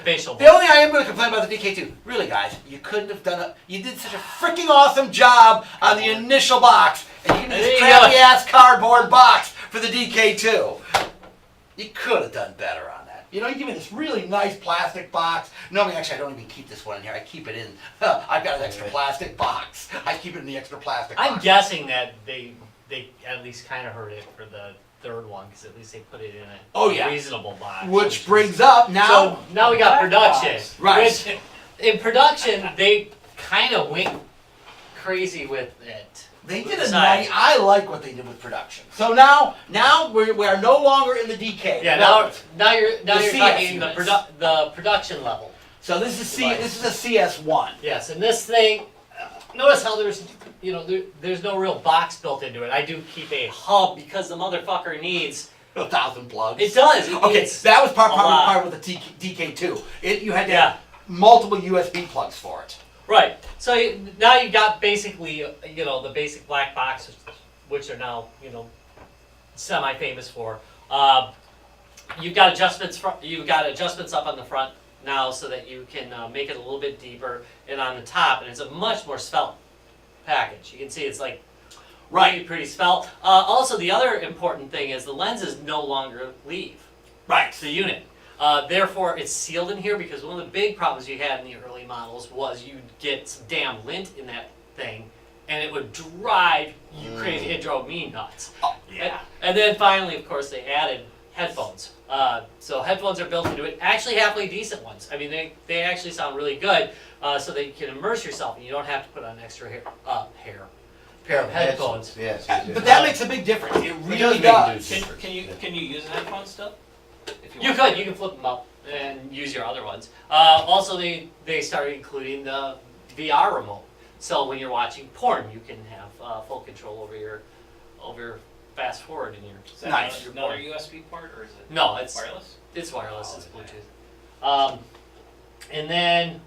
Facial. the only thing I am going to complain about the DK2, really guys, you couldn't have done it. You did such a freaking awesome job on the initial box, and you need this crappy ass cardboard box for the DK2. You could have done better on that. You give me this really nice plastic box. Normally, actually, I don't even keep this one in here. I keep it in. I've got an extra plastic box. I keep it in the extra plastic box. I'm guessing that they at least kind of heard it for the third one, because at least they put it in a reasonable box. Which brings up now. So now we got production. box. Right. Which, in production, they kind of went crazy with it. They did a Besides- nice. I like what they did with production. So now we are no longer in the DK. Yeah, No. now you're CS talking units. the production level. So this is this is a CS1. Yes, and this thing, notice how there's no real box built into it. I do keep a hub because the motherfucker needs. 1,000 plugs. It does. It Okay, needs that was part a lot. of the DK2. You had to Yeah. have multiple USB plugs for it. Right. So now you've got basically, the basic black boxes, which are now, semi-famous for. You've got adjustments. You've got adjustments up on the front now, so that you can make it a little bit deeper, and on the top, and it's a much more svelte package. You can see it's like pretty svelte. Also, the other important thing is the lenses no longer leave Right. the unit. Therefore, it's sealed in here, because one of the big problems you had in the early models was you'd get some damn lint in that thing, and it would drive you crazy. It drove me nuts. Oh, yeah. And then finally, of course, they added headphones. So headphones are built into it. Actually, halfway decent ones. I mean, they actually sound really good, so that you can immerse yourself, and you don't have to put on an extra pair of headphones. Yes. But that makes a big difference. It does really make a does. difference. Can you use a headphone still? If You want? can flip them up and use your other ones. Also, they started including the VR remote. So when you're watching porn, you can have full control over over fast forward in your. Is that Nice. another USB port or is it No, it's wireless? It's wireless. Oh, It's okay. Bluetooth. And then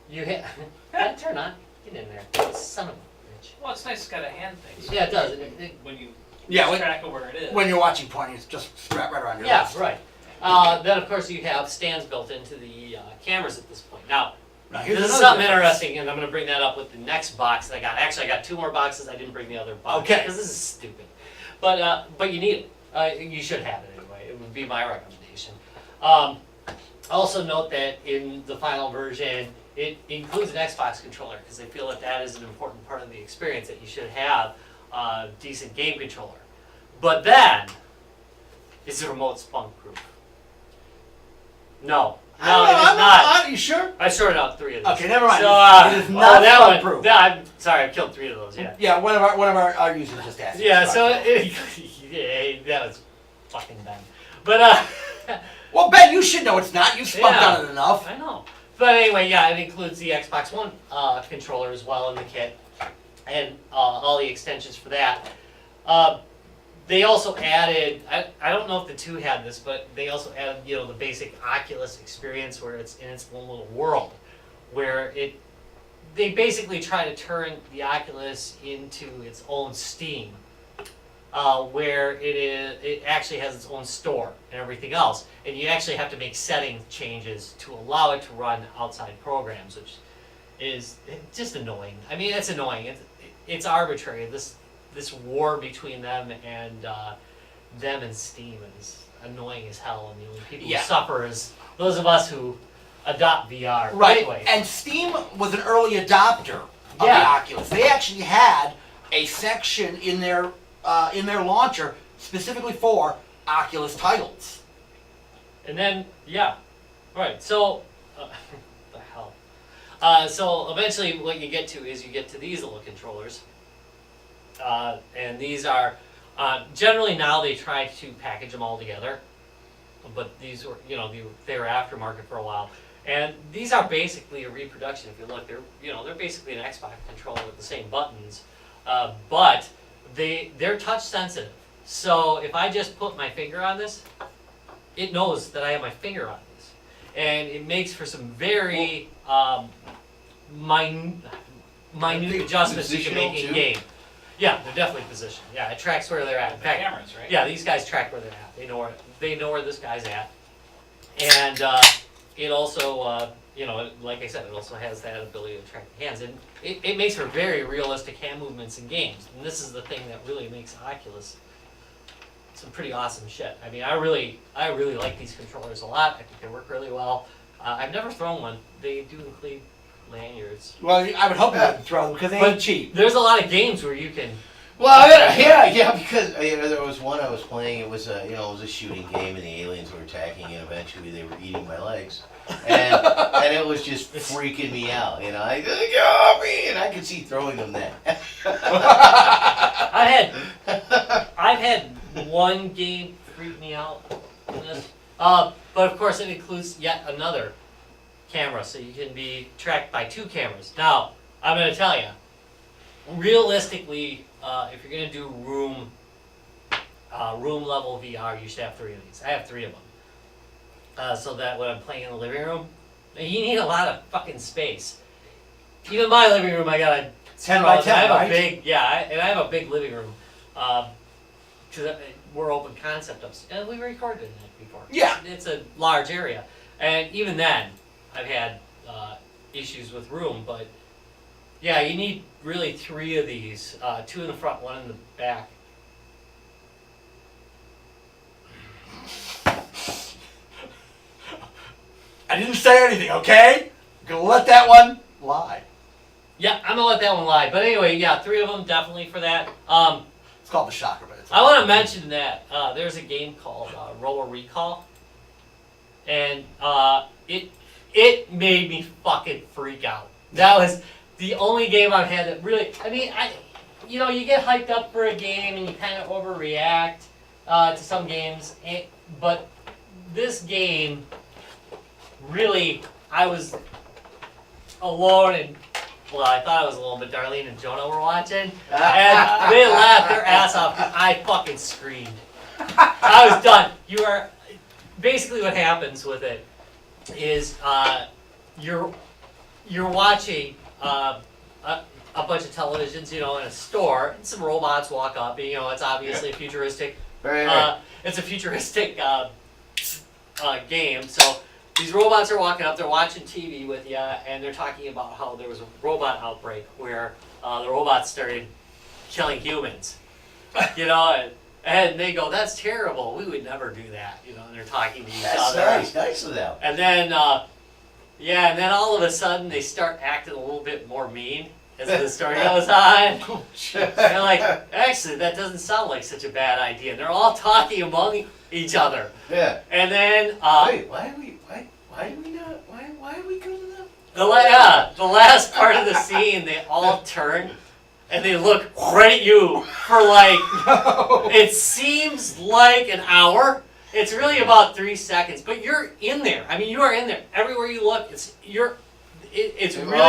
you hit. That turn on. Get in there, son of a bitch. Well, it's nice. It's got a hand thing. So Yeah, it does. when you Yeah, lose when- track of where it is. When you're watching porn, it's just strap right around your Yeah, wrist. right. Then of course you have stands built into the cameras at this point. Now, Now, here's this is another something difference. interesting, and I'm going to bring that up with the next box that I got. Actually, I got 2 more boxes. I didn't bring the other box Okay. because this is stupid. But you need it. You should have it anyway. It would be my recommendation. Also note that in the final version, it includes an Xbox controller because they feel that that is an important part of the experience, that you should have a decent game controller. But then, is the remote spunk proof? No. No, it is not. Are you sure? I sorted out 3 of these. Okay, never mind. So, It is not that one. spunk-proof. Yeah, I'm sorry, I killed 3 of those. Yeah. Yeah, one of our users just asked. Yeah. It's So fine. that was fucking Ben. But Well, Ben, you should know it's not. You spunked Yeah. on it enough. I know. But anyway, yeah, it includes the Xbox One controller as well in the kit, and all the extensions for that. They also added, I don't know if the 2 had this, but they also added, the basic Oculus experience where it's in its own little world, where they basically try to turn the Oculus into its own Steam, where it actually has its own store and everything else, and you actually have to make setting changes to allow it to run outside programs, which is just annoying. I mean, it's annoying. It's arbitrary. This war between them and Steam is annoying as hell, and the only people Yeah. who suffer is those of us who adopt VR. Right. Anyway, And Steam was an early adopter of the Yeah. Oculus. They actually had a section in their launcher specifically for Oculus titles. and then right. So, the hell. So eventually, what you get to is you get to these little controllers, and these are generally now they try to package them all together, but these were they were aftermarket for a while, and these are basically a reproduction. If you look, they're basically an Xbox controller with the same buttons, but they're touch sensitive. So if I just put my finger on this, it knows that I have my finger on this, and it makes for some very minute adjustments you can make in Positional, too? game. Yeah, they're definitely positioned. Yeah, it tracks where they're at. In The fact, cameras, right? yeah, these guys track where they're at. They know where this guy's at, and it also, like I said, it also has that ability to track the hands, and it makes for very realistic hand movements in games. And this is the thing that really makes Oculus some pretty awesome shit. I mean, I really like these controllers a lot. I think they work really well. I've never thrown one. They do include lanyards. Well, I would hope you wouldn't throw them because they But ain't cheap. There's a lot of games where you can. Well, yeah, because there was one I was playing. It was a shooting game, and the aliens were attacking, and eventually they were eating my legs, and it was just freaking me out. I get off me, and I could see throwing them then. I've had one game freak me out in this. But of course it includes yet another camera, so you can be tracked by 2 cameras. Now, I'm going to tell you, realistically, if you're going to do room level VR, you should have 3 of these. I have 3 of them. So that when I'm playing in the living room, you need a lot of fucking space. Even my living room, I got a 10 by 10, I have right? a big, and I have a big living room. Because we're open concept of, and we recorded in it before. Yeah. It's a large area, and even then, I've had issues with room. But yeah, you need really 3 of these, 2 in the front, 1 in the back. I didn't say anything, okay? I'm gonna let that one lie. Yeah, I'm gonna let that one lie. But anyway, yeah, 3 of them definitely for that. It's called the Shocker, but it's I want to mention that there's a game called Roller Recall, and it made me fucking freak out. That was the only game I've had that really. I mean, you get hyped up for a game and you kind of overreact to some games, but this game really, I was alone and well, I thought it was a little bit Darlene and Jonah were watching, and they laughed their ass off. I fucking screamed. I was done. You are basically what happens with it is you're watching a bunch of televisions, in a store, and some robots walk up. And, it's obviously a futuristic. Right. It's a futuristic game. So these robots are walking up. They're watching TV with you, and they're talking about how there was a robot outbreak where the robots started killing humans. And they go, "That's terrible. We would never do that." And they're talking to each other. That's nice of them. And then, and then all of a sudden they start acting a little bit more mean as the story goes on. They're like, "Actually, that doesn't sound like such a bad idea." And they're all talking among each other. Yeah. And then, Wait, why do we go to them? the last part of the scene, they all turn and they look right at you for like, it seems like an hour. It's really about 3 seconds, but you're in there. I mean, you are in there. Everywhere you look, it's really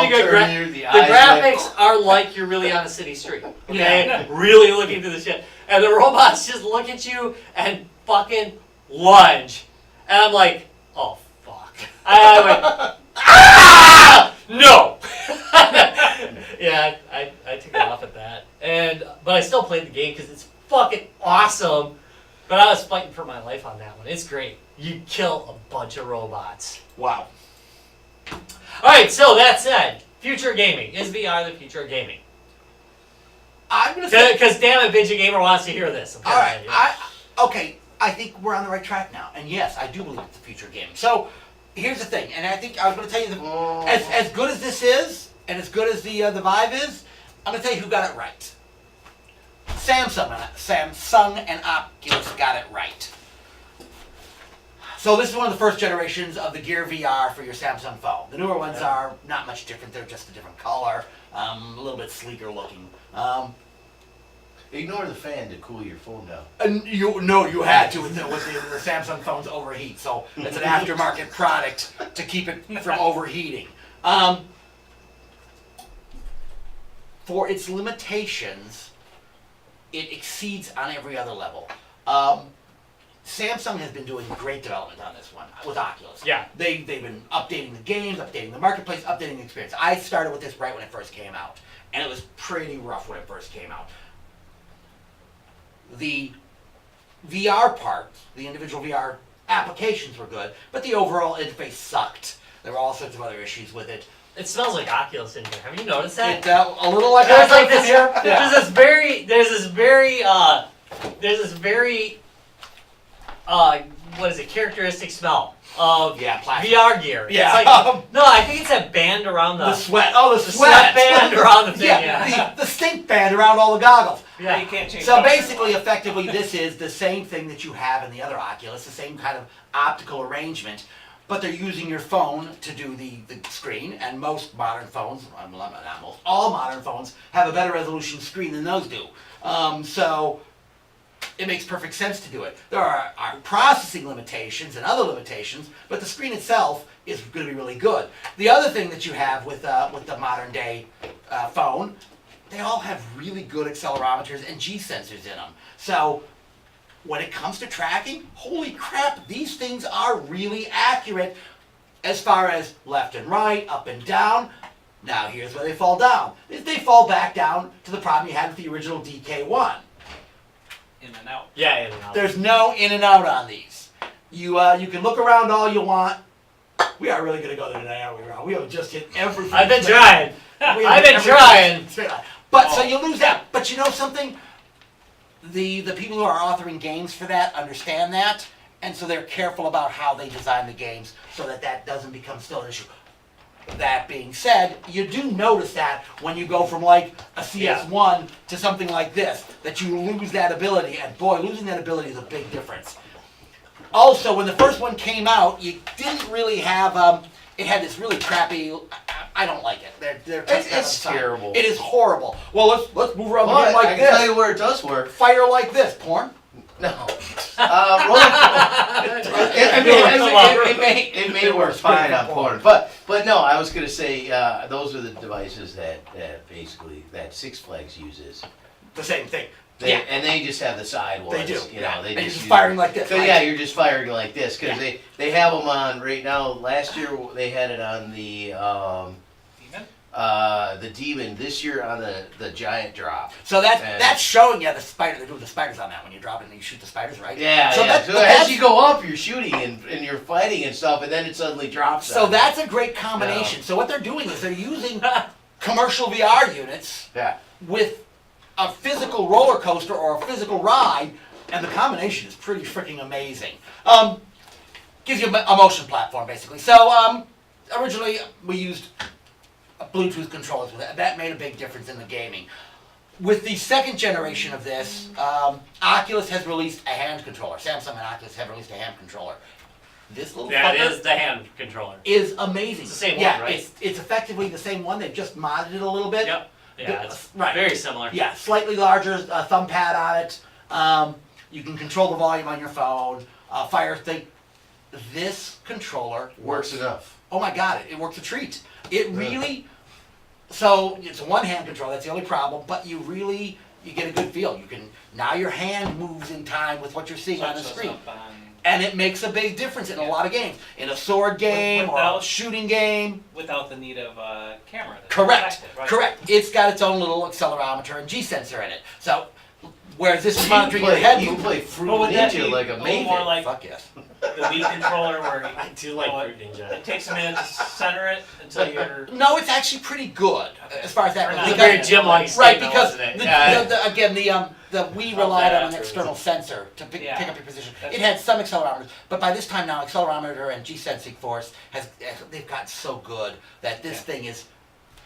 good. The graphics are like you're really on a city street. Okay, Yeah. really looking through the shit, and the robots just look at you and fucking lunge, and I'm like, oh fuck. I went, ah, no. Yeah, I took it off at that, but I still played the game because it's fucking awesome. But I was fighting for my life on that one. It's great. You kill a bunch of robots. Wow. Alright, so that said, future gaming. Is VR the future of gaming? I'm gonna say. Because damn it, Video Gamer wants to hear this. All right. I think we're on the right track now, and yes, I do believe it's the future of gaming. So here's the thing, and I think I was going to tell you as good as this is, and as good as the Vive is, I'm going to tell you who got it right. Samsung and Oculus got it right. So this is one of the first generations of the Gear VR for your Samsung phone. The newer ones are not much different. They're just a different color, a little bit sleeker looking. Ignore the fan to cool your phone down. And you had to with the Samsung phones overheat. So it's an aftermarket product to keep it from overheating. For its limitations, it exceeds on every other level. Samsung has been doing great development on this one with Oculus. Yeah. They've been updating the games, updating the marketplace, updating the experience. I started with this right when it first came out, and it was pretty rough when it first came out. The VR part, the individual VR applications were good, but the overall interface sucked. There were all sorts of other issues with it. It smells like Oculus in here. Have you noticed that? A little like There's like this. here. There's this very what is it? Characteristic smell of plastic. VR gear. Yeah. It's like, no, I think it's that band around The sweat. Oh, the sweat band around the thing. Yeah, the stink band around all the goggles. Yeah, you can't change. So basically, effectively, this is the same thing that you have in the other Oculus, the same kind of optical arrangement, but they're using your phone to do the screen, and most modern phones, well, not most, all modern phones have a better resolution screen than those do. So it makes perfect sense to do it. There are processing limitations and other limitations, but the screen itself is going to be really good. The other thing that you have with the modern day phone, they all have really good accelerometers and G sensors in them. So when it comes to tracking, holy crap, these things are really accurate as far as left and right, up and down. Now here's where they fall down. They fall back down to the problem you had with the original DK1. In and out. Yeah, in and out. There's no in and out on these. You can look around all you want. We are really going to go there today, aren't we, Ron? We have just hit everything. I've been trying. I've been trying. But so you lose that. But you know something? The people who are authoring games for that understand that, and so they're careful about how they design the games so that doesn't become still an issue. That being said, you do notice that when you go from like a CS1 to something like this, that you lose that ability, and boy, losing that ability is a big difference. Also, when the first one came out, you didn't really have, it had this really crappy, I don't like it. It's terrible. It is horrible. Well, let's move around the But game like I can this. tell you where it does work. Fire like this, porn. No. It may work fine on porn, but no, I was gonna say those are the devices that basically that Six Flags uses. The same thing. They, and they just have the side ones. They do. You know, they and just you're use- firing like this. So right? yeah, you're just firing like this because Yeah. they have them on right now. Last year they had it on the Demon. This year on the Giant Drop. So And- that's showing you the spider. They're doing the spiders on that when you drop it and you shoot the spiders, right? Yeah, So yeah. that- So but as that's- you go up, you're shooting and you're fighting and stuff, and then it suddenly drops. So on that's a great combination. So what they're doing is they're using commercial VR units you. Yeah. with a physical roller coaster or a physical ride, and the combination is pretty freaking amazing. Gives you a motion platform basically. So originally we used Bluetooth controllers with that. That made a big difference in the gaming. With the second generation of this, Oculus has released a hand controller. Samsung and Oculus have released a hand controller. This little That fucker is the hand controller. is amazing. It's the same yeah, one, right? It's effectively the same one. They've just modded it a little bit. Yep. Yeah, it's Right. very similar. Yeah, slightly larger thumb pad on it. You can control the volume on your phone. Fire thing. This controller Works enough. Oh my God, it works a treat. It really. So it's a one-hand control. That's the only problem. But you get a good feel. You can now your hand moves in time with what you're seeing on the screen. And it makes a big difference in a lot of games. In a sword game or a Without- shooting game. Without the need of a camera. that's Correct. connected, right? Correct. It's got its own little accelerometer and G sensor in it. So, whereas this is You monitoring your play, head you movement. play Fruit Well, would that Ninja be like a a little maven. more like Fuck yes. the Wii controller where I do like Oh, Fruit Ninja. it takes a minute to center it until you're. No, it's actually pretty good as far as that Or goes. not It's a Because- very gym-like Right, statement, because wasn't it? the, Yeah. again the Wii relied on an afterwards. external sensor to pick Yeah. up your position. That's- It had some accelerometers, but by this time now, accelerometer and G-sensing force they've gotten so good that this thing is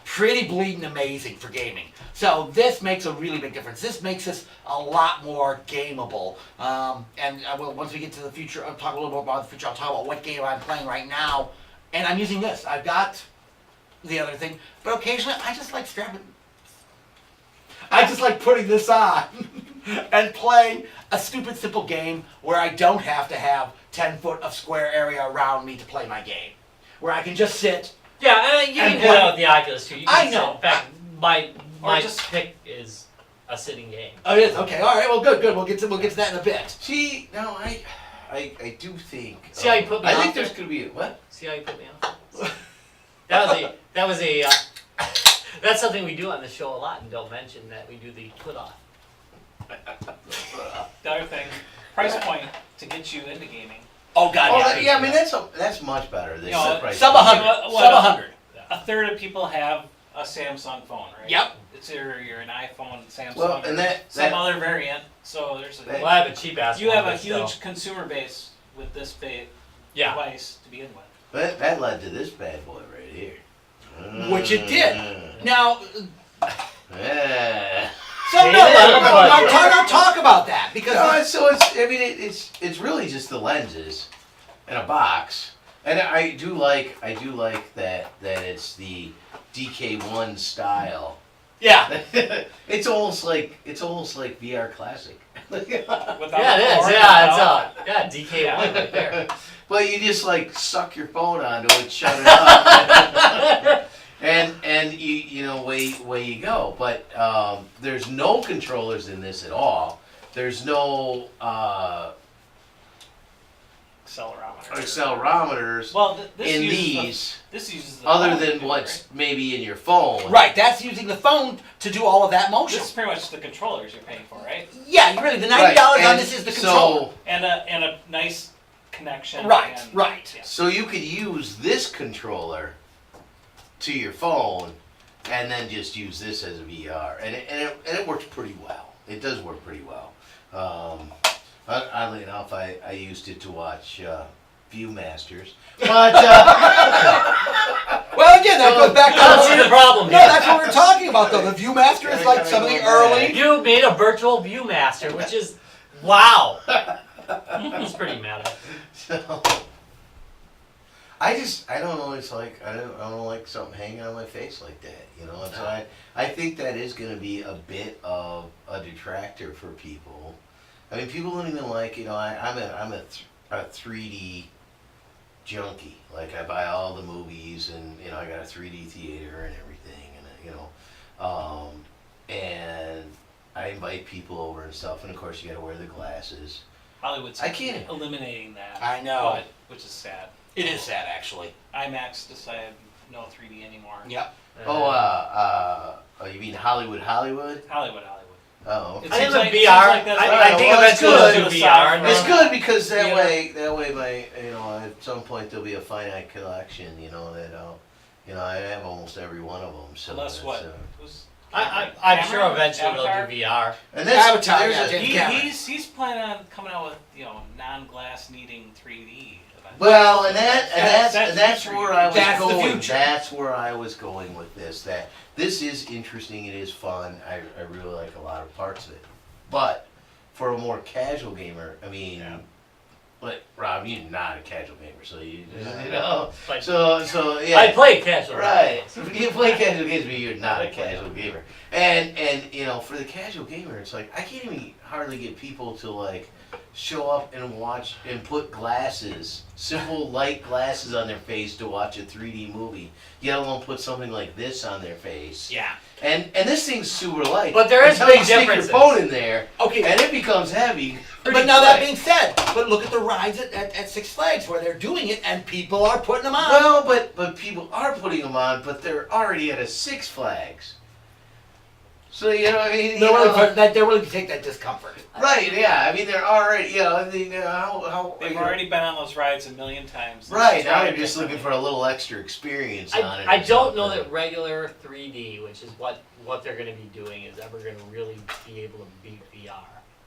pretty bleeding amazing for gaming. So this makes a really big difference. This makes this a lot more gameable. And I will, once we get to the future, I'll talk a little bit about the future. I'll talk about what game I'm playing right now, and I'm using this. I've got the other thing, but occasionally I just like strapping. I just like putting this on and playing a stupid simple game where I don't have to have 10 foot of square area around me to play my game. Where I can just sit. Yeah, you And can do play. that with the Oculus too. You can I sit- know. In fact, my Or just- pick is a sitting game. Oh, it is? Okay, alright, well good. We'll get to that in a bit. See, no, I do think. See how you put me I off think there? there's gonna be what? See how you put me on? That was a that's something we do on the show a lot and don't mention that we do the put off. The other thing, price point to get you into gaming. Oh god, Oh, yeah. yeah, I mean that's much better than You know, the price. Sub point. 100. What- Sub 100. A third of people have a Samsung phone, right? Yep. It's either you're an iPhone, Samsung, Well, and or that other variant. So there's a, Well, I have a cheap ass. you one, have a but still. huge consumer base with this big Yeah. device to begin with. that led to this bad boy right here. Which it did. Now, Yeah. so no, They did, but- I'll talk about that because It's really just the lenses and a box. And I do like that it's the DK1 style. yeah, it's almost like VR Classic. Without Yeah, it a is. cord, Yeah, without- it's DK1 right there. Well, you just like suck your phone onto it, shut it up, and you know away you go. But there's no controllers in this at all. There's no accelerometers Well, this in uses these, this uses the other phone to than do it, what's maybe in your phone. right. That's using the phone to do all of that right? motion. This is pretty much the controllers you're paying for, right? Yeah, really, the $90 Right, on and this is the controller. And a nice connection. Right, and- right. Yeah. So you could use this controller to your phone, and then just use this as a VR, and it works pretty well. It does work pretty well. Oddly enough, I used it to watch Viewmasters, but Well, again, that goes back to I don't see the problem No, here. that's what we're talking about, though. The Viewmaster is like some of the early. You made a virtual Viewmaster, which is wow. It's pretty meta. so, I don't always like I don't like something hanging on my face like that, you know. And so I think that is going to be a bit of a detractor for people. I mean, people don't even like, I'm a 3D junkie. Like, I buy all the movies, and, I got a 3D theater and everything, and, and I invite people over and stuff, and of course you gotta wear the glasses. Hollywood's I can't- eliminating that. I know. Which is sad. It is sad, actually. IMAX decided no 3D anymore. Yep. Oh, you mean Hollywood? Hollywood. Oh, okay. It I think seems the like- it VR. seems like that's I what- think well, eventually that's we'll do good. VR. It's It's good because that Yeah. way, at some point there'll be a finite collection. I have almost every one of them. So Unless that's, what? Was I'm sure Cameron? eventually Avatar? they'll do VR. And that's, Avatar, there's yeah, a- James Cameron. He's planning on coming out with non-glass needing 3D. Well, and That's that's future. where I was That's the going. future. That's where I was going with this. That this is interesting. It is fun. I really like a lot of parts of it. But for a more casual gamer, I mean, Yeah. but Rob, you're not a casual gamer, so you But so yeah. I play casual. Right. You play casual games, but you're not a casual gamer. And for the casual gamer, it's like I can't even hardly get people to like show up and watch and put glasses, simple light glasses on their face to watch a 3D movie. Yet alone put something like this on their face. Yeah. And this thing's super light. But there is Until big you stick differences. your phone in there, Okay. and it becomes heavy. But now that being said, but look at the rides at Six Flags where they're doing it and people are putting them on. Well, but people are putting them on, but they're already at a Six Flags. So you know what I mean? They're willing to take that discomfort. Right, yeah. I mean, they're already, how They've already been on those rides a million times. Right, now they're just looking for a little extra experience on it. I or don't know something. that regular 3D, which is what they're going to be doing, is ever going to really be able to beat VR.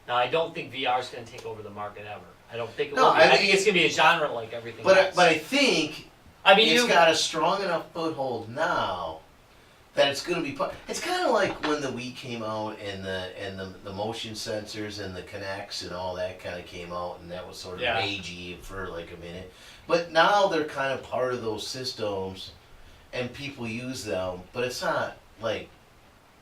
Now, I don't think VR is going to take over the market ever. I don't think it No, will be. I I mean, think it's going to be a genre like everything But else. I think I mean, it's got a strong enough foothold now that it's going to be part. It's kind of like when the Wii came out and the motion sensors and the Kinects and all that kind of came out, and that was sort of Yeah. ragey for like a minute. But now they're kind of part of those systems, and people use them. But it's not like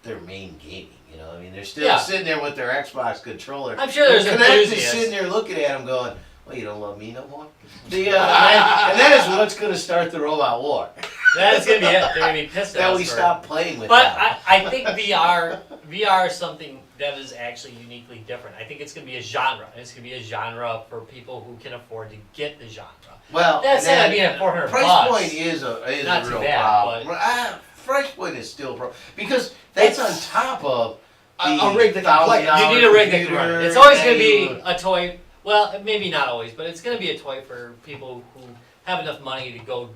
their main gaming. I mean, they're still Yeah. sitting there with their Xbox controller. I'm sure there's And Kinect is enthusiasts. sitting there looking at them, going, "Well, you don't love me no more." And that is what's going to start the robot war. That's going to be it. They're going to be pissed at That us we for- stop playing with But that. I think VR is something that is actually uniquely different. I think it's going to be a genre. It's going to be a genre for people who can afford to get the genre. Well, That's and it. I then mean, at 400 price bucks. point is a Not too real bad, problem. Price point is still a problem because that's on top of A rig that can play it. You need a rig that can run it. It's always going to be $1,000 a toy. Well, maybe not always, but it's going to be a toy for people who have enough money to go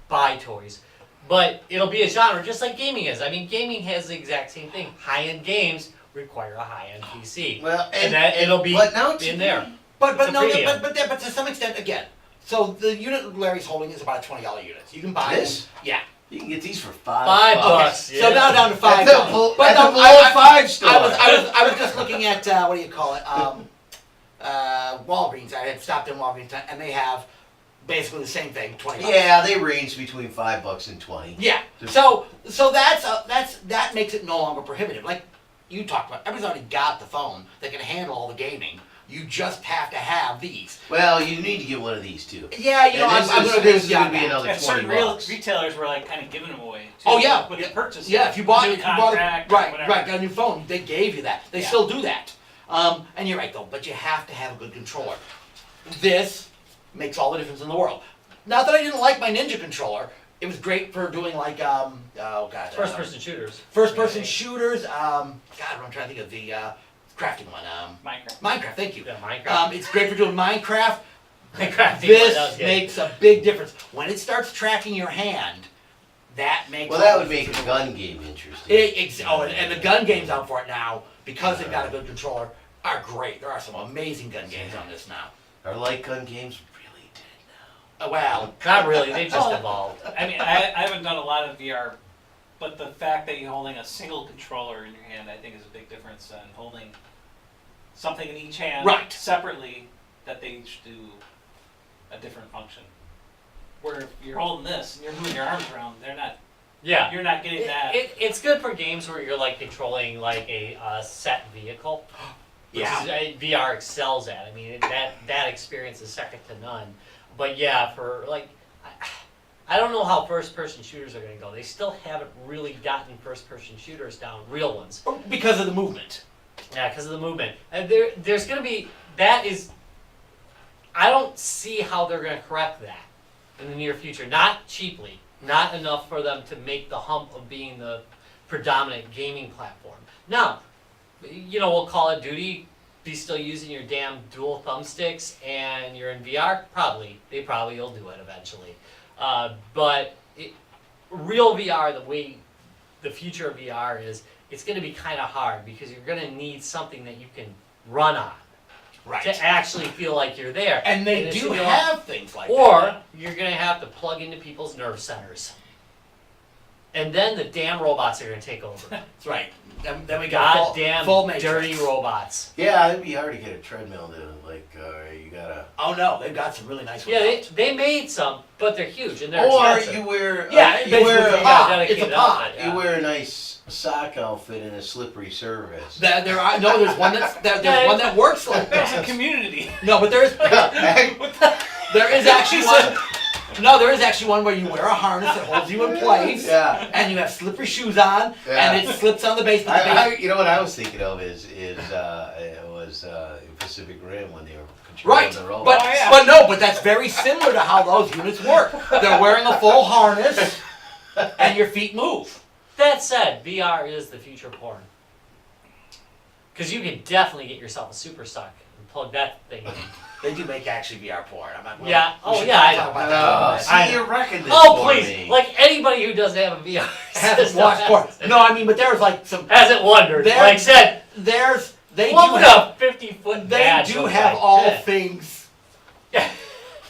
buy toys. But it'll be a genre just like gaming is. I mean, gaming has the exact same thing. High-end games require a high-end PC. Well, And that it'll be but now in there. But It's a no, premium. but to some extent, again. So the unit Larry's holding is about a $20 unit. You can buy This? them. Yeah. You can get these for $5. $5. So now down to $5. At the below I- five store. I was just looking at what do you call it? Walgreens. I had stopped in Walgreens and they have basically the same thing, $20. Yeah, they range between $5 and $20. Yeah. So that makes it no longer prohibitive. Like you talked about, everybody's already got the phone that can handle all the gaming. You just have to have these. Well, you need to get one of these too. Yeah, I'm going to agree this with is you going on to be that. another And $20. certain retailers were like kind of giving them away. Too, Oh, yeah. with the purchase. Yeah, if you bought New it, got a new phone, they gave you that. They Yeah. still do that. And you're right though, but you have to have a good controller. This makes all the difference in the world. Not that I didn't like my Ninja controller. It was great for doing like First-person shooters. first-person shooters. God, I'm trying to think of the crafting one. Minecraft. Minecraft. Thank you. Yeah, Minecraft. It's great for doing Minecraft. Minecraft. This makes a big difference when it starts tracking your hand. That makes Well, all that the would make difference a in the world. gun game interesting. And the gun games out for it now, because they've got a good controller, are great. There are some amazing gun games on this now. Are light gun games really dead now? Well, Not really. They just evolved. I mean, I haven't done a lot of VR, but the fact that you're holding a single controller in your hand, I think, is a big difference than holding something in each hand Right. separately that they each do a different function. Where if you're holding this and you're moving your arms around, Yeah. you're not getting that. It's good for games where you're like controlling like a set vehicle. which Yeah. is, VR excels at. I mean, that experience is second to none. But yeah, for like, I don't know how first-person shooters are going to go. They still haven't really gotten first-person shooters down, real ones. Because of the movement. Yeah, because of the movement. And there's going to be, I don't see how they're going to correct that in the near future. Not cheaply. Not enough for them to make the hump of being the predominant gaming platform. Now, will Call of Duty be still using your damn dual thumbsticks and you're in VR? Probably. They probably will do it eventually. But real VR, the way the future of VR is, it's going to be kind of hard because you're going to need something that you can run on Right. to actually feel like you're there. And they it's do gonna be have things like or that. you're going to have to plug into people's nerve centers. And then the damn robots are going to take over. That's right. Then we got Goddamn full Matrix. dirty robots. Yeah, it'd be hard to get a treadmill to you gotta. Oh no, they've got some really nice ones. Yeah, they made some, but they're huge and they're Or expensive. you wear. Yeah, you wear basically, a, pod. dedicated It's a pod. outfit, yeah. You wear a nice sock outfit and a slippery service. There's one one that works like It's a that. community. No, but there is actually one. No, there is actually one where you wear a harness that holds you in place, Yeah. and you have slippery shoes on, Yeah. and it slips on the base. But the base You know what I was thinking of is it was Pacific Rim when they were controlling right, the but robots. Oh, yeah. but no, but that's very similar to how those units work. They're wearing a full harness, and your feet move. That said, VR is the future porn. Because you can definitely get yourself a super suck and plug that thing in. They do make actually VR porn. I'm not. Yeah. we Oh should yeah, I talk know. about that. See, I know. you're wrecking this Oh for please! me. Like anybody who doesn't have a VR Hasn't system watched porn. No, I mean, but there's like some. hasn't wondered. There- Like I said, They what do would have. a 50-foot They badge do look have like? all things.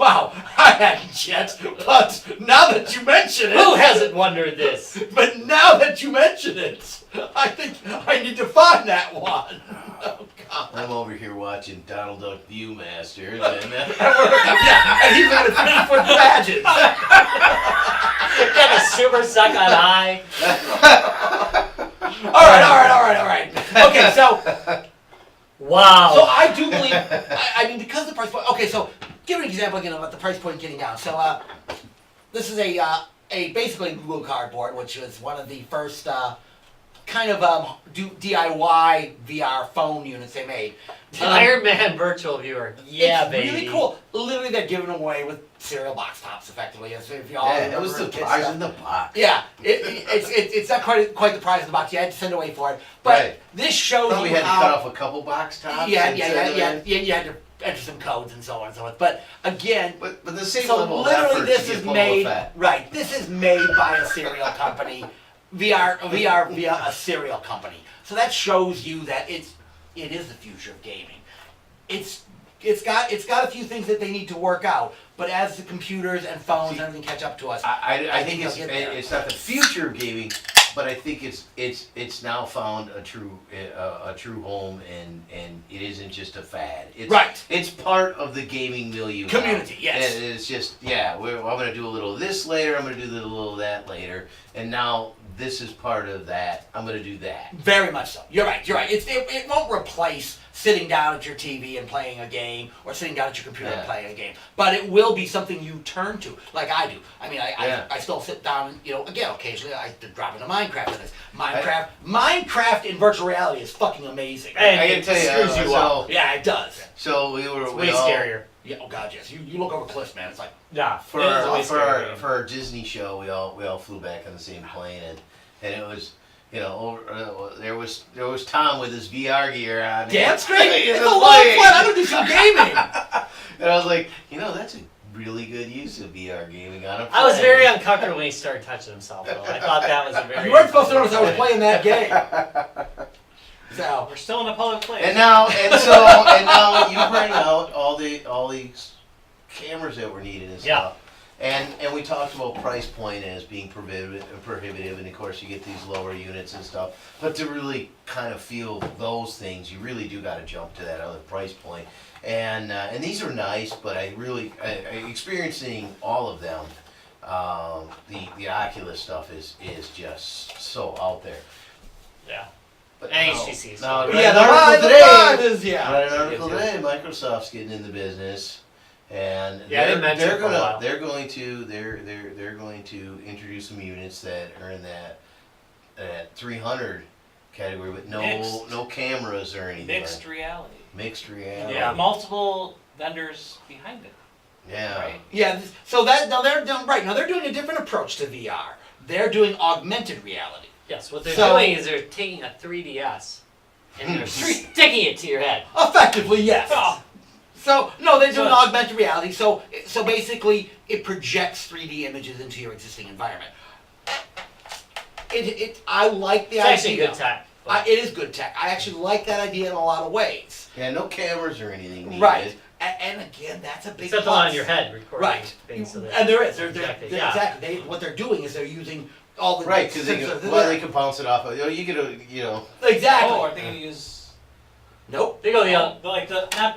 Wow, I hadn't yet, but now that you mention it, Who hasn't wondered this? But now that you mention it, I think I need to find that one. Oh God! I'm over here watching Donald Duck Viewmasters, and Yeah, and he's got a 50-foot badges. Got a super suck on eye. All right. Okay, so Wow. I do believe. I mean, because the price point. Okay, so give an example again about the price point getting down. So this is a basically Google Cardboard, which was one of the first kind of DIY VR phone units they made. The Iron Man virtual viewer. Yeah, it's baby. really cool. Literally, they're giving away with cereal box tops, effectively. As if y'all yeah, it was the remember kids prize stuff. in the box. Yeah, it's not quite the prize in the box. You had to send away for it, but Right. this shows Probably you had to how. cut off a couple box tops. Yeah, and send them in. you had to enter some codes and so on and so forth. But again, But the same so level of literally effort this to is get Boba made Fett. right. This is made by a cereal company, VR via a cereal company. So that shows you that it is the future of gaming. It's got a few things that they need to work out, but as the computers and phones and everything catch up to us, I think they'll get there. it's not the future of gaming, but I think it's now found a true home, and it isn't just a fad. It's, Right. It's part of the gaming milieu now. Community, yes. And it's just I'm gonna do a little of this later. I'm gonna do a little of that later, and now this is part of that. I'm gonna do that. very much so. You're right. It won't replace sitting down at your TV and playing a game, or sitting down at your computer and Yeah. playing a game. But it will be something you turn to, like I do. I mean, Yeah. I still sit down, again, occasionally I drop into Minecraft with this. Minecraft in virtual reality is fucking amazing. And I can it tell you, screws you so- up. Yeah, it does. So we It's way scarier. Yeah, oh god, yes. You look over cliffs, man. It's like, Yeah. for it is a way scarier. our Disney show, we all flew back on the same plane, and it was there was Tom with his VR gear on. damn straight. In It's the a lot of plane. fun. I'm gonna do some gaming. And I was like, that's a really good use of VR gaming on a plane. I was very uncomfortable when he started touching himself, though. I thought that was a very. You weren't supposed to notice I was playing that game. So We're still in a public place. And now you bring out all these cameras that were needed and Yeah. stuff. And we talked about price point as being prohibitive, and of course you get these lower units and stuff. But to really kind of feel those things, you really do got to jump to that other price point. And these are nice, but I experiencing all of them. The Oculus stuff is just so out there. Yeah. But And no, HTC's. no, Right. right, Yeah, an the article vibe today. is yeah. Read an article Yeah, today. Microsoft's getting in the business, and Yeah, they mentioned they're it for a gonna while. they're going to introduce some units that are in that 300 category, but Mixed. no cameras or anything. Mixed reality. Mixed reality. Yeah. Multiple vendors behind it. Yeah. Right? Yeah, so that now they're doing right now they're doing a different approach to VR. They're doing augmented reality. Yes, what they're So- doing is they're taking a 3DS and they're sticking it to your head. Effectively, yes. Oh. So no, they're doing So- augmented reality. So basically, it projects 3D images into your existing environment. I like the It's actually idea. good tech. but- It is good tech. I actually like that idea in a lot of ways. Yeah, no cameras or anything needed. Right. And again, that's a big Except the plus. one on your head recording Right. things so that And there is. Exactly, yeah. Exactly. What they're doing is they're using all the Right, because sensors. they can bounce it off. You get a. Exactly. Oh, are they going to use Nope. They go the other. like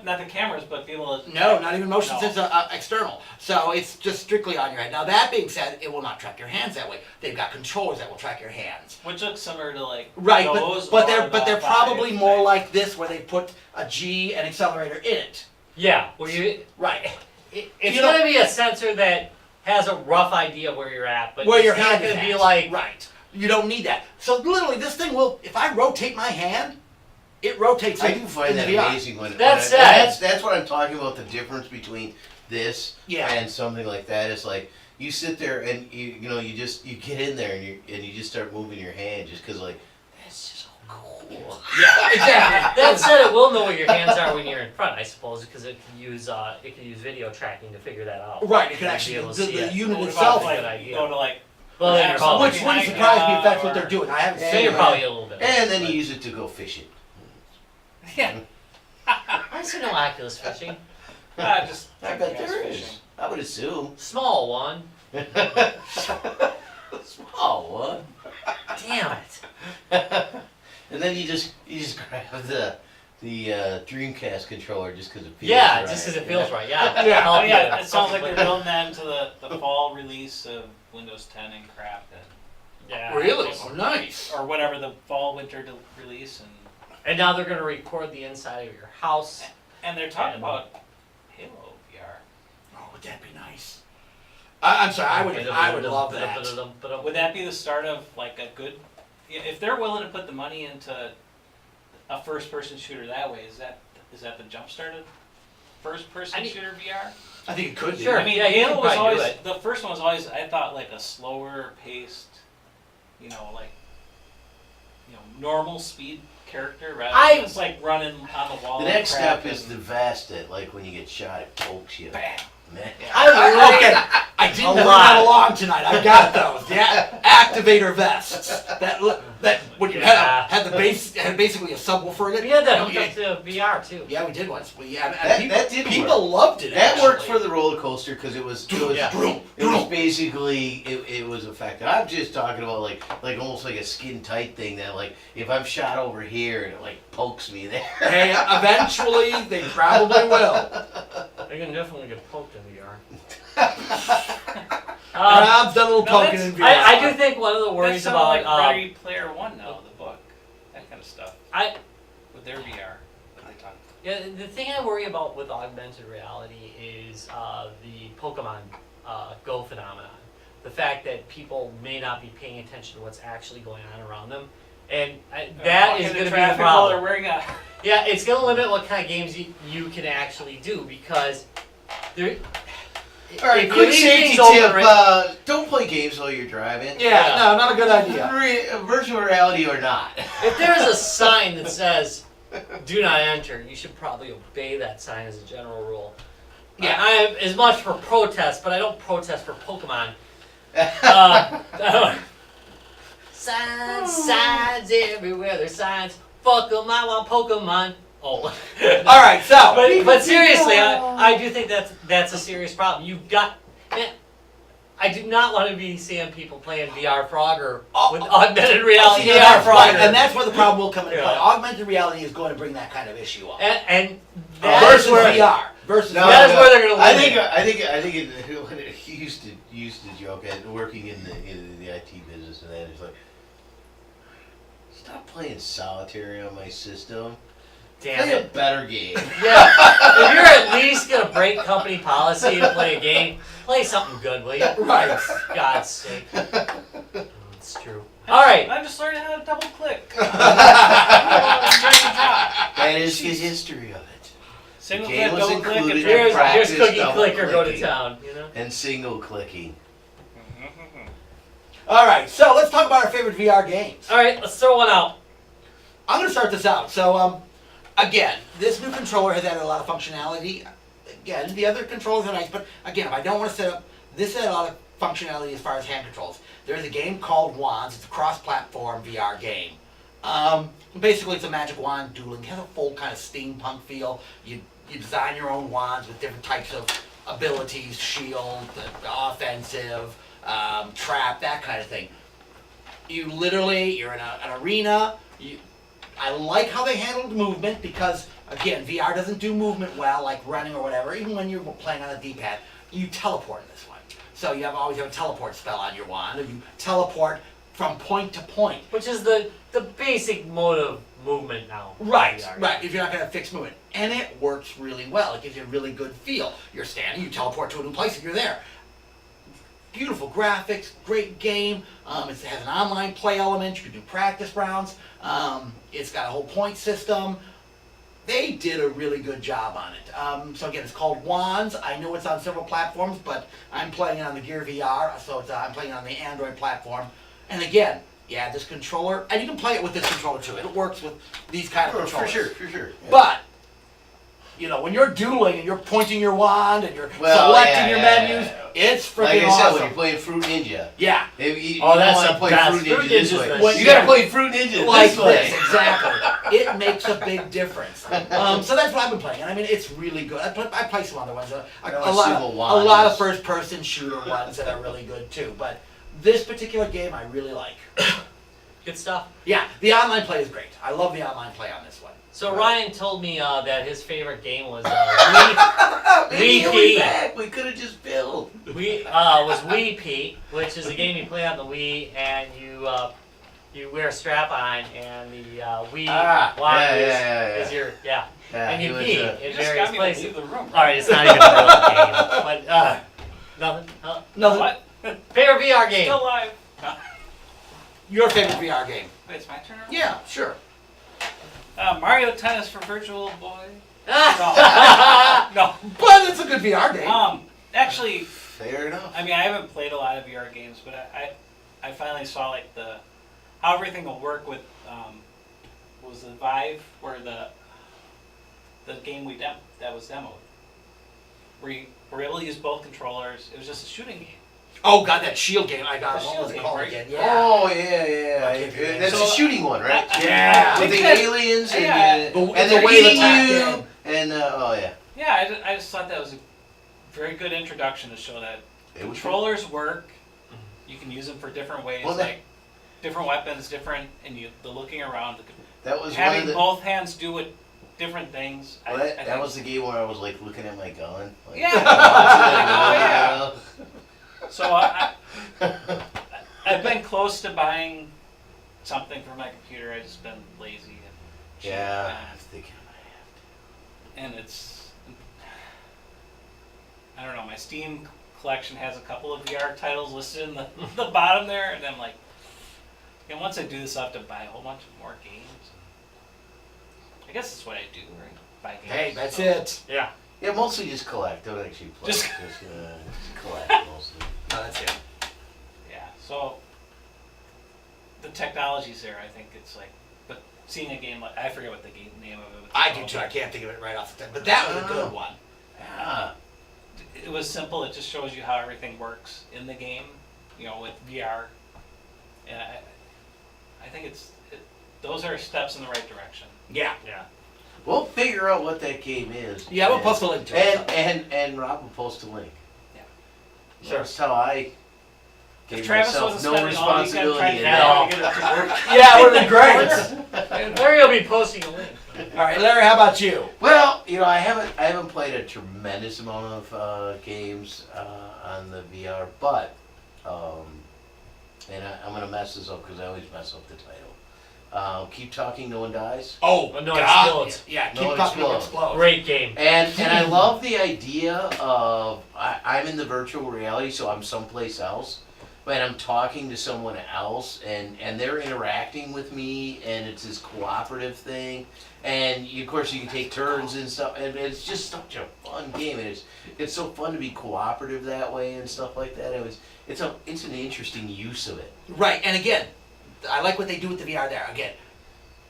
not the cameras, but be able to No, not even motion No. sensor external. So it's just strictly on your head. Now that being said, it will not track your hands that way. They've got controllers that will track your hands. which looks similar to like Right, those but or they're the probably Vive more thing. like this, where they put a G and accelerator in it. Yeah, where you. Right. It's You going to know- be a sensor that has a rough idea of where you're at, but Where it's your not hand going is to be at. like. Right. You don't need that. So literally, this thing will. If I rotate my hand, it rotates. I in- do find in that the VR. amazing when That's when sad. that's what I'm talking about. The difference between this Yeah. and something like that is like you sit there and you get in there and you just start moving your hand just because like that's just so cool. Yeah. Exactly. That said, it will know where your hands are when you're in front, I suppose, because it can use video tracking to figure that out. Right. It can You'll actually be able to the see it. unit What itself. about, like, Good idea. go to like Well, then Yeah, you're so probably, Which wouldn't behind surprise me if that's or- what they're doing. I haven't then seen you're it. probably a little bit. And then you use it to go fishing. yeah. I see no Oculus fishing. Just I bet there fishing. is. I would assume. Small one. Small one. Damn it. And then you just grab the Dreamcast controller just because it feels Yeah, right. just because it feels right. Yeah. Yeah. Oh Help yeah, you. it sounds like they're building that into the fall release of Windows 10 and crap, Yeah. Really? Oh, nice. or whatever the fall winter release, And now they're going to record the inside of your house. and they're talking about Halo VR. Oh, would that be nice? I'm sorry. I would love that. Would that be the start of like a good? If they're willing to put the money into a first-person shooter that way, is that the jump start of first-person shooter VR? I think it could be. Sure. I mean, Yeah, you Halo could was probably do always it. the first one was always I thought like a slower paced, like normal speed character rather than just like running on the wall. The and next step crap is and the vest that, like, when you get shot, it pokes you. bam. Man. Okay, I didn't A bring lot. that along tonight. I got those. Yeah, activator vests. That when you Yeah. had the base had basically a subwoofer in it. We had that Oh, hooked yeah. up to VR too. Yeah, we did once. That did people work. loved it. That worked actually. for the roller coaster because it was Yeah. basically it was effective. I'm just talking about like almost like a skin tight thing that like if I'm shot over here and it like pokes me there. Hey, eventually they probably will. They can definitely get poked in VR. I've done a little No, poking that's- in VR. I do think one of the That worries sounded about like Ready Player One now, the book, that kind of stuff I with their VR. That they talk. yeah the thing I worry about with augmented reality is the Pokemon Go phenomenon. The fact that people may not be paying attention to what's actually going on around them, and that is going to be the While they're problem. wearing a Yeah, it's going to limit what kind of games you can actually do because there. All right, if you quick leave safety things open, tip: right- don't play games while you're driving. Yeah, no, not a good idea. Virtual reality or not. If there's a sign that says "Do not enter," you should probably obey that sign as a general rule. Yeah. I am as much for protest, but I don't protest for Pokemon. Signs everywhere. There's signs. Fuck 'em, I want Pokemon. Oh. All right, so But seriously, I do think that's a serious problem. You've got. Man, I do not want to be seeing people playing VR Frogger with augmented reality See, VR that's right, Frogger. and that's where the problem will come into play. Yeah. Augmented reality is going to bring that kind of issue up. And that is Versus where VR. Versus No, that is no, where they're gonna I limit think he used to joke at working in the IT business and that it's like Stop playing solitaire on my system. Damn Play a it. better game. Yeah. If you're at least gonna break company policy to play a game, play something good, will you? Right. For God's sake. It's true. All right. I'm just learning how to double click. That is the history of it. Single game click, was double click, included and in drag Here's, and drop. here's practice Cookie double Clicker, go to clicking. town. You know. And single clicking. All right, so let's talk about our favorite VR games. All right, let's throw one out. I'm going to start this out. So, again, this new controller has added a lot of functionality. Again, the other controllers are nice, but again, if I don't want to set up, this had a lot of functionality as far as hand controls. There's a game called Wands. It's a cross-platform VR game. Basically, it's a magic wand dueling. It has a full kind of steampunk feel. You design your own wands with different types of abilities, shield, offensive, trap, that kind of thing. You're in an arena. I like how they handled movement because, again, VR doesn't do movement well, like running or whatever. Even when you're playing on a D-pad, you teleport in this one. So you always have a teleport spell on your wand, and you teleport from point to point. Which is the basic mode of movement now. Right, VR. right. If you're not going to fix movement. And it works really well. It gives you a really good feel. You're standing, you teleport to a new place, and you're there. Beautiful graphics, great game. It has an online play element. You can do practice rounds. It's got a whole point system. They did a really good job on it. So again, it's called Wands. I know it's on several platforms, but I'm playing it on the Gear VR, so I'm playing it on the Android platform. And again, yeah, this controller, and you can play it with this controller too. It works with these kind of controllers. For sure. Yeah. But, when you're dueling and you're pointing your wand and you're selecting your menus, it's freaking like I said, awesome. when you're playing Fruit Ninja. Yeah. If you, Oh, you that's don't the want to play best. Fruit Ninja Fruit this Ninja's way. the You shit. gotta play Fruit Ninja Like this way. this, exactly. It makes a big difference. So that's what I've been playing. And I mean, it's really good. I play some other ones. A lot of first-person shooter ones that are really good too. But this particular game, I really like. Good stuff. Yeah, the online play is great. I love the online play on this one. So Ryan told me that his favorite game was Maybe he'll be Wii P. back. We could have just built. Was Wii P, which is a game you play on the Wii, and you wear a strap on, and the Wii wand is your and you pee in You just various got me to places. leave the room. All right, it's not even a real game, but nothing. No, What? Favorite VR game. Still alive. No. your favorite VR game? Wait, it's my turn? Yeah, sure. Mario Tennis for Virtual Boy. Ah! No. But it's a good VR game. Actually, Fair enough. I mean, I haven't played a lot of VR games, but I finally saw like how everything will work with what was the Vive or the game that was demoed. Where you were able to use both controllers. It was just a shooting game. Oh god, that Shield game I got. The What Shield was it game, called right? again? Yeah. Oh yeah. That's So, a shooting one, right? Yeah. With the Because- aliens and, yeah. The and they're wave eating attack you. game. And oh yeah. Yeah, I just thought that was a very good introduction to show that It was controllers work. You can use them for different ways, Well, like different weapons, the looking around, That was one having of the. both hands do it different things. Well, I that think- was the game where I was like looking at my gun. Like, Yeah. oh, yeah. So I've been close to buying something for my computer. I've just been lazy and cheap, Yeah. I was thinking I might have to. and it's I don't know. My Steam collection has a couple of VR titles listed in the bottom there, and I'm like, once I do this, I have to buy a whole bunch of more games. I guess that's what I do, right? Buy games. Hey, that's So- it. Yeah. Yeah, mostly just collect. Don't actually play. Just- Just collect mostly. No, that's it. Yeah. So the technology's there. I think it's like, but seeing a game like I forget what the game name of it was. I do too. I can't think of it right off the top. But that was a good one. Yeah. It was simple. It just shows you how everything works in the game, with VR. And I think those are steps in the right direction. Yeah. Yeah. We'll figure out what that game is. Yeah, we'll post a link to it. And Rob will post a link. Yeah. Sure. That's how I gave If Travis myself wasn't no spending all weekend responsibility trying in to that. get it to work. Yeah, it would have been great. And Larry will be posting a link. All right, Larry, how about you? Well, I haven't played a tremendous amount of games on the VR, but and I'm gonna mess this up because I always mess up the title. Keep Talking, No One Dies. Oh, No One God. Explodes. Yeah, No keep One talking, no Explodes. explode. Great game. And I love the idea of I'm in the virtual reality, so I'm someplace else, but I'm talking to someone else, and they're interacting with me, and it's this cooperative thing, and of course you can take turns and stuff, and it's just such a fun game, and it's so fun to be cooperative that way and stuff like that. It's an interesting use of it. Right, and again, I like what they do with the VR there. Again,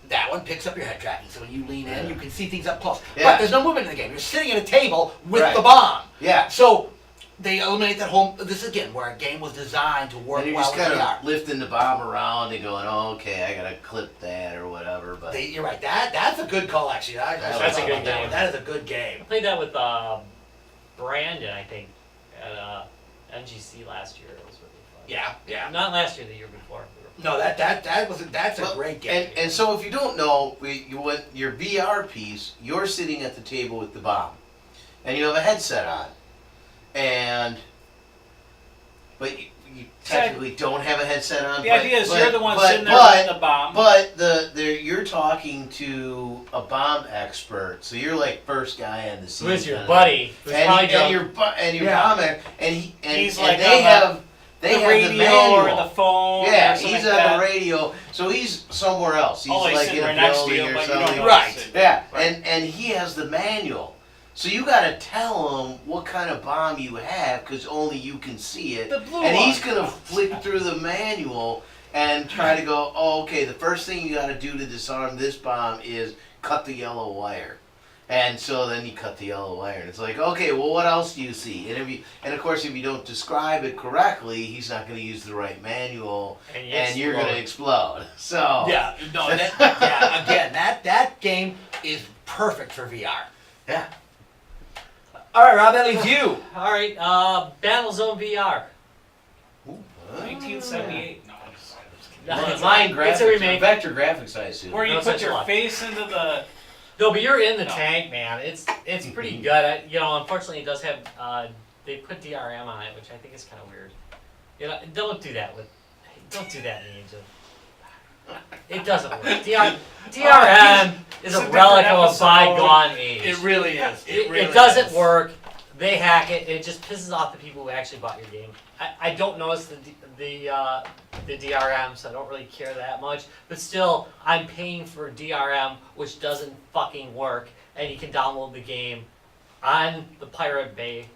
that one picks up your head tracking, so when you lean in, you can see things up close. Yeah. But there's no movement in the game. You're sitting at a table with Right. the bomb. Yeah. So they eliminate that whole. This is again where a game was designed to work And you're well just with kind VR. of lifting the bomb around and going, oh, okay, I gotta clip that or whatever. But You're right. That's a good call, actually. That's a good game. That is a good game. I played that with Brandon, I think, at MGC last year. It was really fun. Yeah. Not last year, the year before. No, that's a Well, great game. And so if you don't know, with your VR piece, you're sitting at the table with the bomb, and you have a headset on, but you technically don't have a headset on. The but, idea is but- you're the one but- sitting there but- with the bomb. But you're talking to a bomb expert, so you're like first guy on the scene. Who is your kinda buddy? Who's probably and drunk. your Yeah. bomb ex- and he and, He's and like they on have the they have radio the manual or the phone. Yeah, or something he's like on that. the radio, so he's somewhere else. He's Always like sitting in a right next to building you, or but you don't something. know. Right. he's sitting. Yeah, Right. and he has the manual. So you got to tell him what kind of bomb you have, because only you can see it. The blue and he's one. gonna flick through the manual and try to go, oh, okay, the first thing you got to do to disarm this bomb is cut the yellow wire. And so then you cut the yellow wire, and it's like, okay, well, what else do you see? And of course, if you don't describe it correctly, he's not going to use the right manual, and you're going to explode. So Yeah, no, again, that game is perfect for VR. yeah. All right, Rob, that leaves you. All right, Battlezone VR. 1978. No, I'm just kidding. It's Mine a- it's a graphics, remake. vector graphics, I assume. Where you No put such your luck. face into the. No, but you're in the No. tank, man. It's pretty good. Unfortunately, it does have they put DRM on it, which I think is kind of weird. Don't do that in the age of. It doesn't work. DRM is It's a a different relic of a episode. bygone age. It really is. It doesn't work. They hack it. It just pisses off the people who actually bought your game. I don't notice the DRM, so I don't really care that much. But still, I'm paying for DRM, which doesn't fucking work, and you can download the game on the Pirate Bay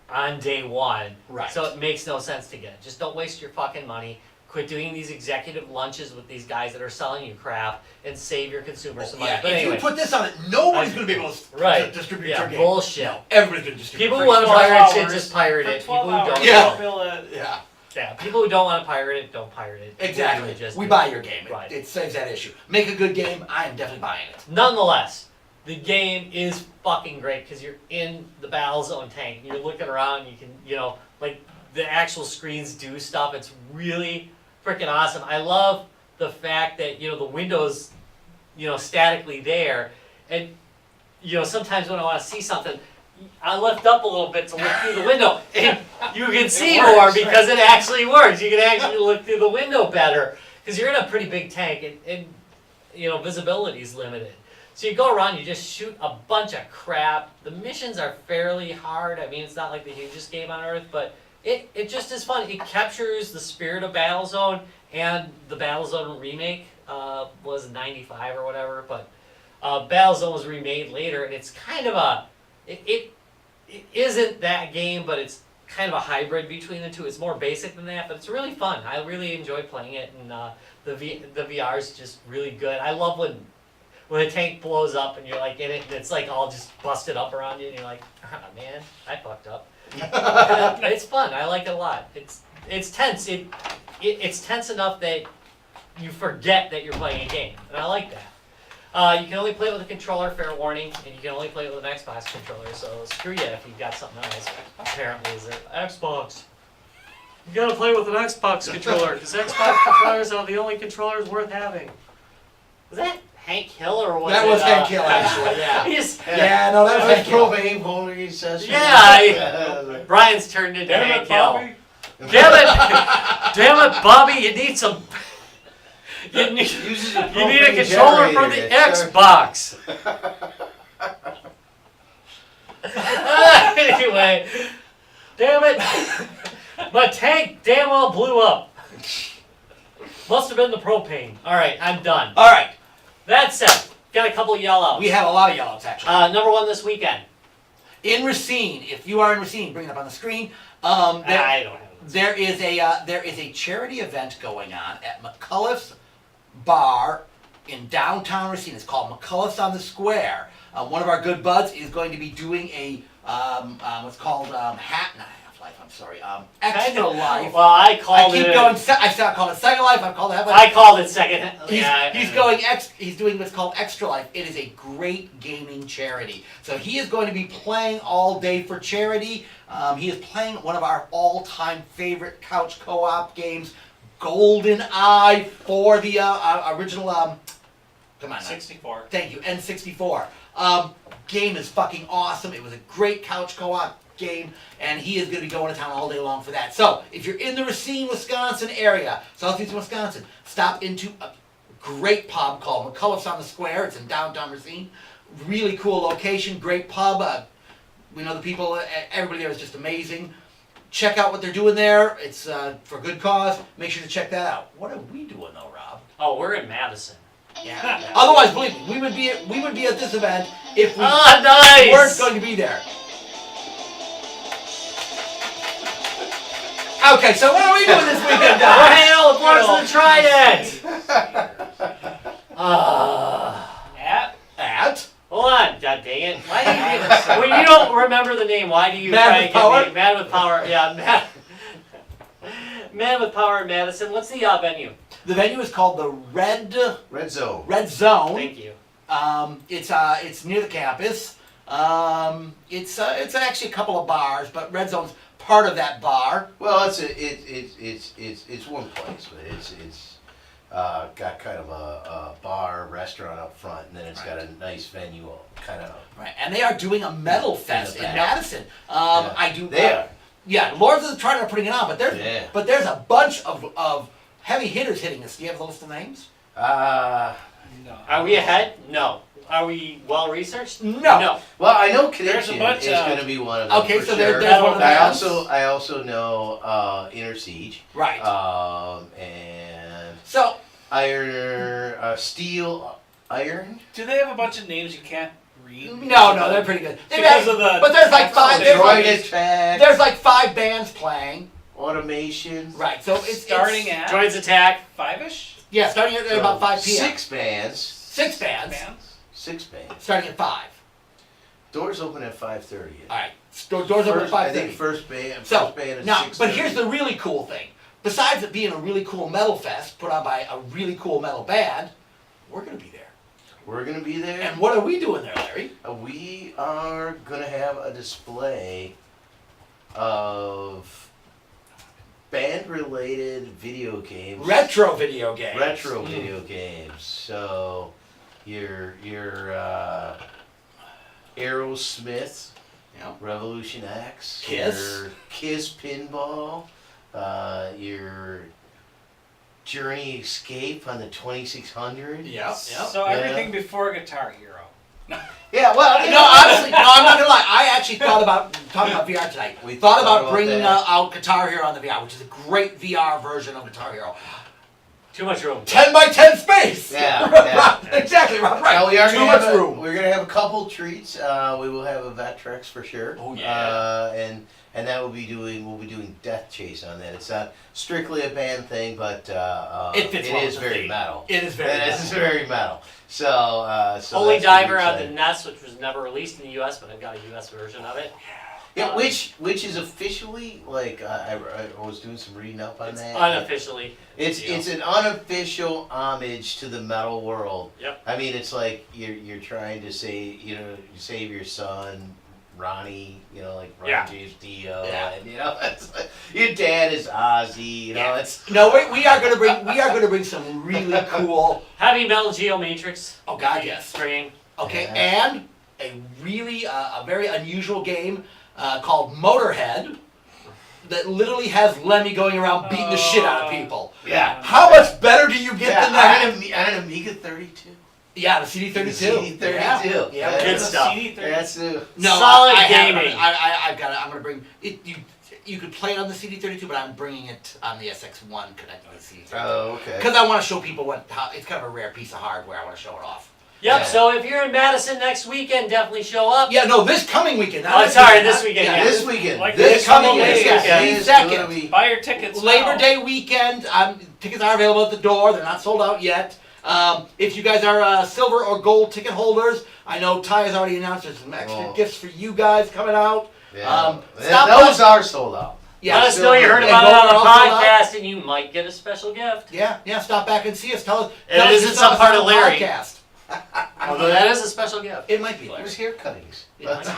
on day one. Right. So it makes no sense to get it. Just don't waste your fucking money. Quit doing these executive lunches with these guys that are selling you crap, and save your consumers some money. Yeah, But if anyway, you put this on it, nobody's going to be able to Right. distribute Yeah, your game. bullshit. No, everybody's going to distribute people your who want to game. 12 pirate shit hours. just pirate For it. People 12 who hours, don't. Yeah. Bill it. Yeah, Yeah, people who don't want to pirate it, don't pirate it. exactly. Really just We do. buy your game. Right. It saves that issue. Make a good game. I am definitely buying it. Nonetheless, the game is fucking great because you're in the battle zone tank. And you're looking around. You can, like the actual screens do stuff. It's really freaking awesome. I love the fact that the windows, statically there, and sometimes when I want to see something, I lift up a little bit to look through the window, and you can see works, more right. because it actually works. You can actually look through the window better because you're in a pretty big tank, and visibility is limited. So you go around, you just shoot a bunch of crap. The missions are fairly hard. I mean, it's not like the hugest game on earth, but it just is fun. It captures the spirit of Battlezone, and the Battlezone remake was 95 or whatever, but Battlezone was remade later, and it's kind of it isn't that game, but it's kind of a hybrid between the two. It's more basic than that, but it's really fun. I really enjoy playing it, and the VR is just really good. I love when a tank blows up and you're like in it, and it's like all just busted up around you, and you're like, man, I fucked up. It's fun. I like it a lot. It's tense. It's tense enough that you forget that you're playing a game, and I like that. You can only play it with a controller, fair warning, and you can only play it with an Xbox controller, so screw you if you've got something else. Apparently, is it Xbox? You gotta play with an Xbox controller, because Xbox controllers are the only controllers worth having. Was that Hank Hill, or was That it, was Hank Hill, actually, yeah. He's- Yeah, no, that was Hank Hill. propane boiler session. Yeah, Brian's turned into Hank Hill. Damn it, Bobby! You need some You need, Uses a you need a propane controller for the generator. Xbox. Anyway, damn it. My tank damn well blew up. Must have been the propane. Alright, I'm done. All right. That said, got a couple of yell-outs. We have a lot of yellows, actually. Number one this weekend. In Racine, if you are in Racine, bring it up on the screen. I don't have it. There is a charity event going on at McCullough's Bar in downtown Racine. It's called McCullough's on the Square. One of our good buds is going to be doing a what's called Extra Life. Well, I called I keep it. going. I still call it Second Life. I've called it Half Life. I called it second. He's doing what's called Extra Life. It is a great gaming charity. So he is going to be playing all day for charity. He is playing one of our all-time favorite couch co-op games, Golden Eye, for the original. Come on, 64. thank you, N64. Game is fucking awesome. It was a great couch co-op game, and he is going to be going to town all day long for that. So, if you're in the Racine, Wisconsin area, southeastern Wisconsin, stop into a great pub called McCullough's on the Square. It's in downtown Racine. Really cool location, great pub. We know the people, everybody there is just amazing. Check out what they're doing there. It's for a good cause. Make sure to check that out. What are we doing though, Rob? Oh, we're in Madison. Yeah. Otherwise, believe me, we would be at this event if we nice! weren't going to be there. Okay, so what are we doing this weekend, We're guys? hanging out with Lars of the Trident. At Hold on, god dang it. Why do you when you don't remember the name, why do you Man try with and get Power? me? Man with Power, yeah, Man with Power in Madison. What's the venue? The venue is called the Red Zone. Zone. Thank you. It's near the campus. It's actually a couple of bars, but Red Zone's part of that bar. Well, it's one place, but it's got kind of a bar restaurant up front, and then it's got a nice venue kind of. Right, and they are doing a metal fest in back. Madison. Yeah. I do. They are. Yeah, Lords of the Trident are putting it on, but there's a bunch of heavy hitters hitting this. Do you have the list of names? no. Are we ahead? No. Are we well researched? No. Well, I know There's a Connection bunch is of- going to be one of them. Okay, for so sure. there's one of the I also know Inner Siege. Right. And So Steel Iron. Do they have a bunch of names you can't read? no, they're pretty good. Because of the- but there's like five. Droid Attack. There's like 5 bands playing. Automation. Right. So it's Starting at Droids Attack. 5-ish? yeah, starting at about 5 p.m. 6 bands. 6 bands. 6 bands. Starting at 5. Doors open at 5:30. All right. Doors open at First, I 5:30. think first band is now, 6:30. but here's the really cool thing. Besides it being a really cool metal fest put on by a really cool metal band, we're gonna be there. We're gonna be there. And what are we doing there, Larry? We are gonna have a display of band-related video games. Retro video games. Retro video games. So your Aerosmith, Yeah. Revolution X, Kiss. your Kiss Pinball, your Journey Escape on the 2600. Yeah. So Yeah. everything before Guitar Hero. Yeah, well, you No, know, honestly, no, I'm not gonna lie. I actually thought about talking about VR tonight. We thought thought about about bringing that. out Guitar Hero on the VR, which is a great VR version of Guitar Hero. Too much room. 10 by 10 space. Yeah, Rob, exactly, Rob. Right. Now, we are Too gonna much have room. We're gonna have a couple treats. We will have a Vectrex for sure. Oh, yeah. And that we'll be doing Death Chase on that. It's not strictly a band thing, but It fits well is with the very theme. metal. It is very It metal. is very metal. So Holy that's Diver pretty on the exciting. NES, which was never released in the US, but I've got a US version of it. Yeah, which is officially like I was doing some reading up on It's that. unofficially. It's an unofficial homage to the metal world. Yep. I mean, it's like you're trying to say, you save your son, Ronnie, like Ron Yeah. James Dio, Yeah. and it's like, your dad is Ozzy. Yeah. It's No, we are gonna bring some really cool. Heavy Metal Geomatrix. Oh God, yes. String. Okay, Yeah. and a really a very unusual game called Motorhead. that literally has Lemmy going around beating the shit out of people. Yeah. How much better do you get Yeah, than that? I had an Amiga 32. Yeah, the CD32. CD32. Yeah. Yeah, good stuff. That's No, Solid I have it. gaming. I've got it. I'm gonna bring it. You could play it on the CD32, but I'm bringing it on the SX1 connected to the CD32. Oh, okay. Because I want to show people how it's kind of a rare piece of hardware. I want to show it off. Yep, Yeah. so if you're in Madison next weekend, definitely show up. Yeah, no, this coming weekend. not Oh, next sorry, weekend, this not- weekend, yeah, yeah. This weekend. Like This coming this weekend. weekend. Yeah, It's second. gonna be. Buy your tickets Labor now. Day weekend. Tickets are available at the door. They're not sold out yet. If you guys are silver or gold ticket holders, I know Ty has already announced there's some extra Oh. gifts for you guys coming out. Yeah. Stop Those are sold out. Yeah, Let us know you heard Yeah, about it on the gold are also out. podcast, and you might get a special gift. Yeah, stop back and see us. Tell us. And tell it us isn't you some saw us part on of the Larry. podcast. Although that is a special gift. It might be It Larry. was hair cuttings. It might be.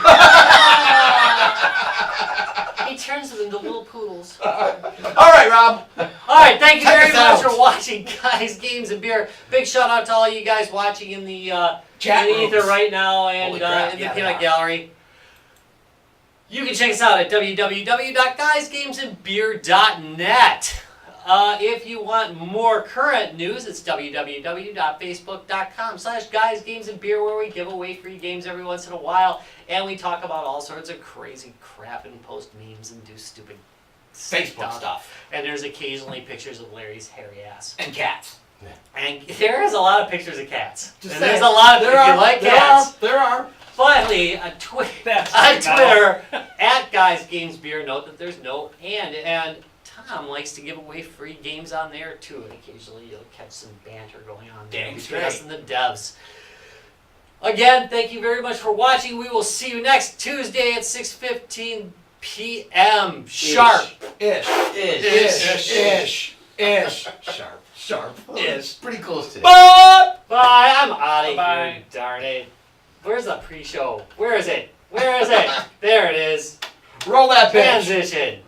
He turns them into little poodles. All right, Rob. All right, thank you Check very us much out. for watching, guys. Games and Beer. Big shout out to all you guys watching in the Chat in the ether rooms. right now and Holy crap, in the yeah, they peanut are. gallery. You can check us out at www.guysgamesandbeer.net. If you want more current news, it's www.facebook.com/guysgamesandbeer, where we give away free games every once in a while, and we talk about all sorts of crazy crap and post memes and do stupid Facebook stuff. And there's occasionally pictures of Larry's hairy ass. And cats. And there is a lot of pictures of cats. Just And saying. there's a lot of There if you are, like there cats. There are. Finally, on That's Twitter, at Guys Games Beer, note that there's no and Tom likes to give away free games on there too, and occasionally you'll catch some banter going on there Dang between straight. us and the devs. Again, thank you very much for watching. We will see you next Tuesday at 6:15 p.m. sharp. Ish. Sharp. It's pretty close to. But. Bye. I'm out of Bye-bye. here. Darn it. Where's the pre-show? Where is it? Where is it? There it is. Roll that bitch. Transition.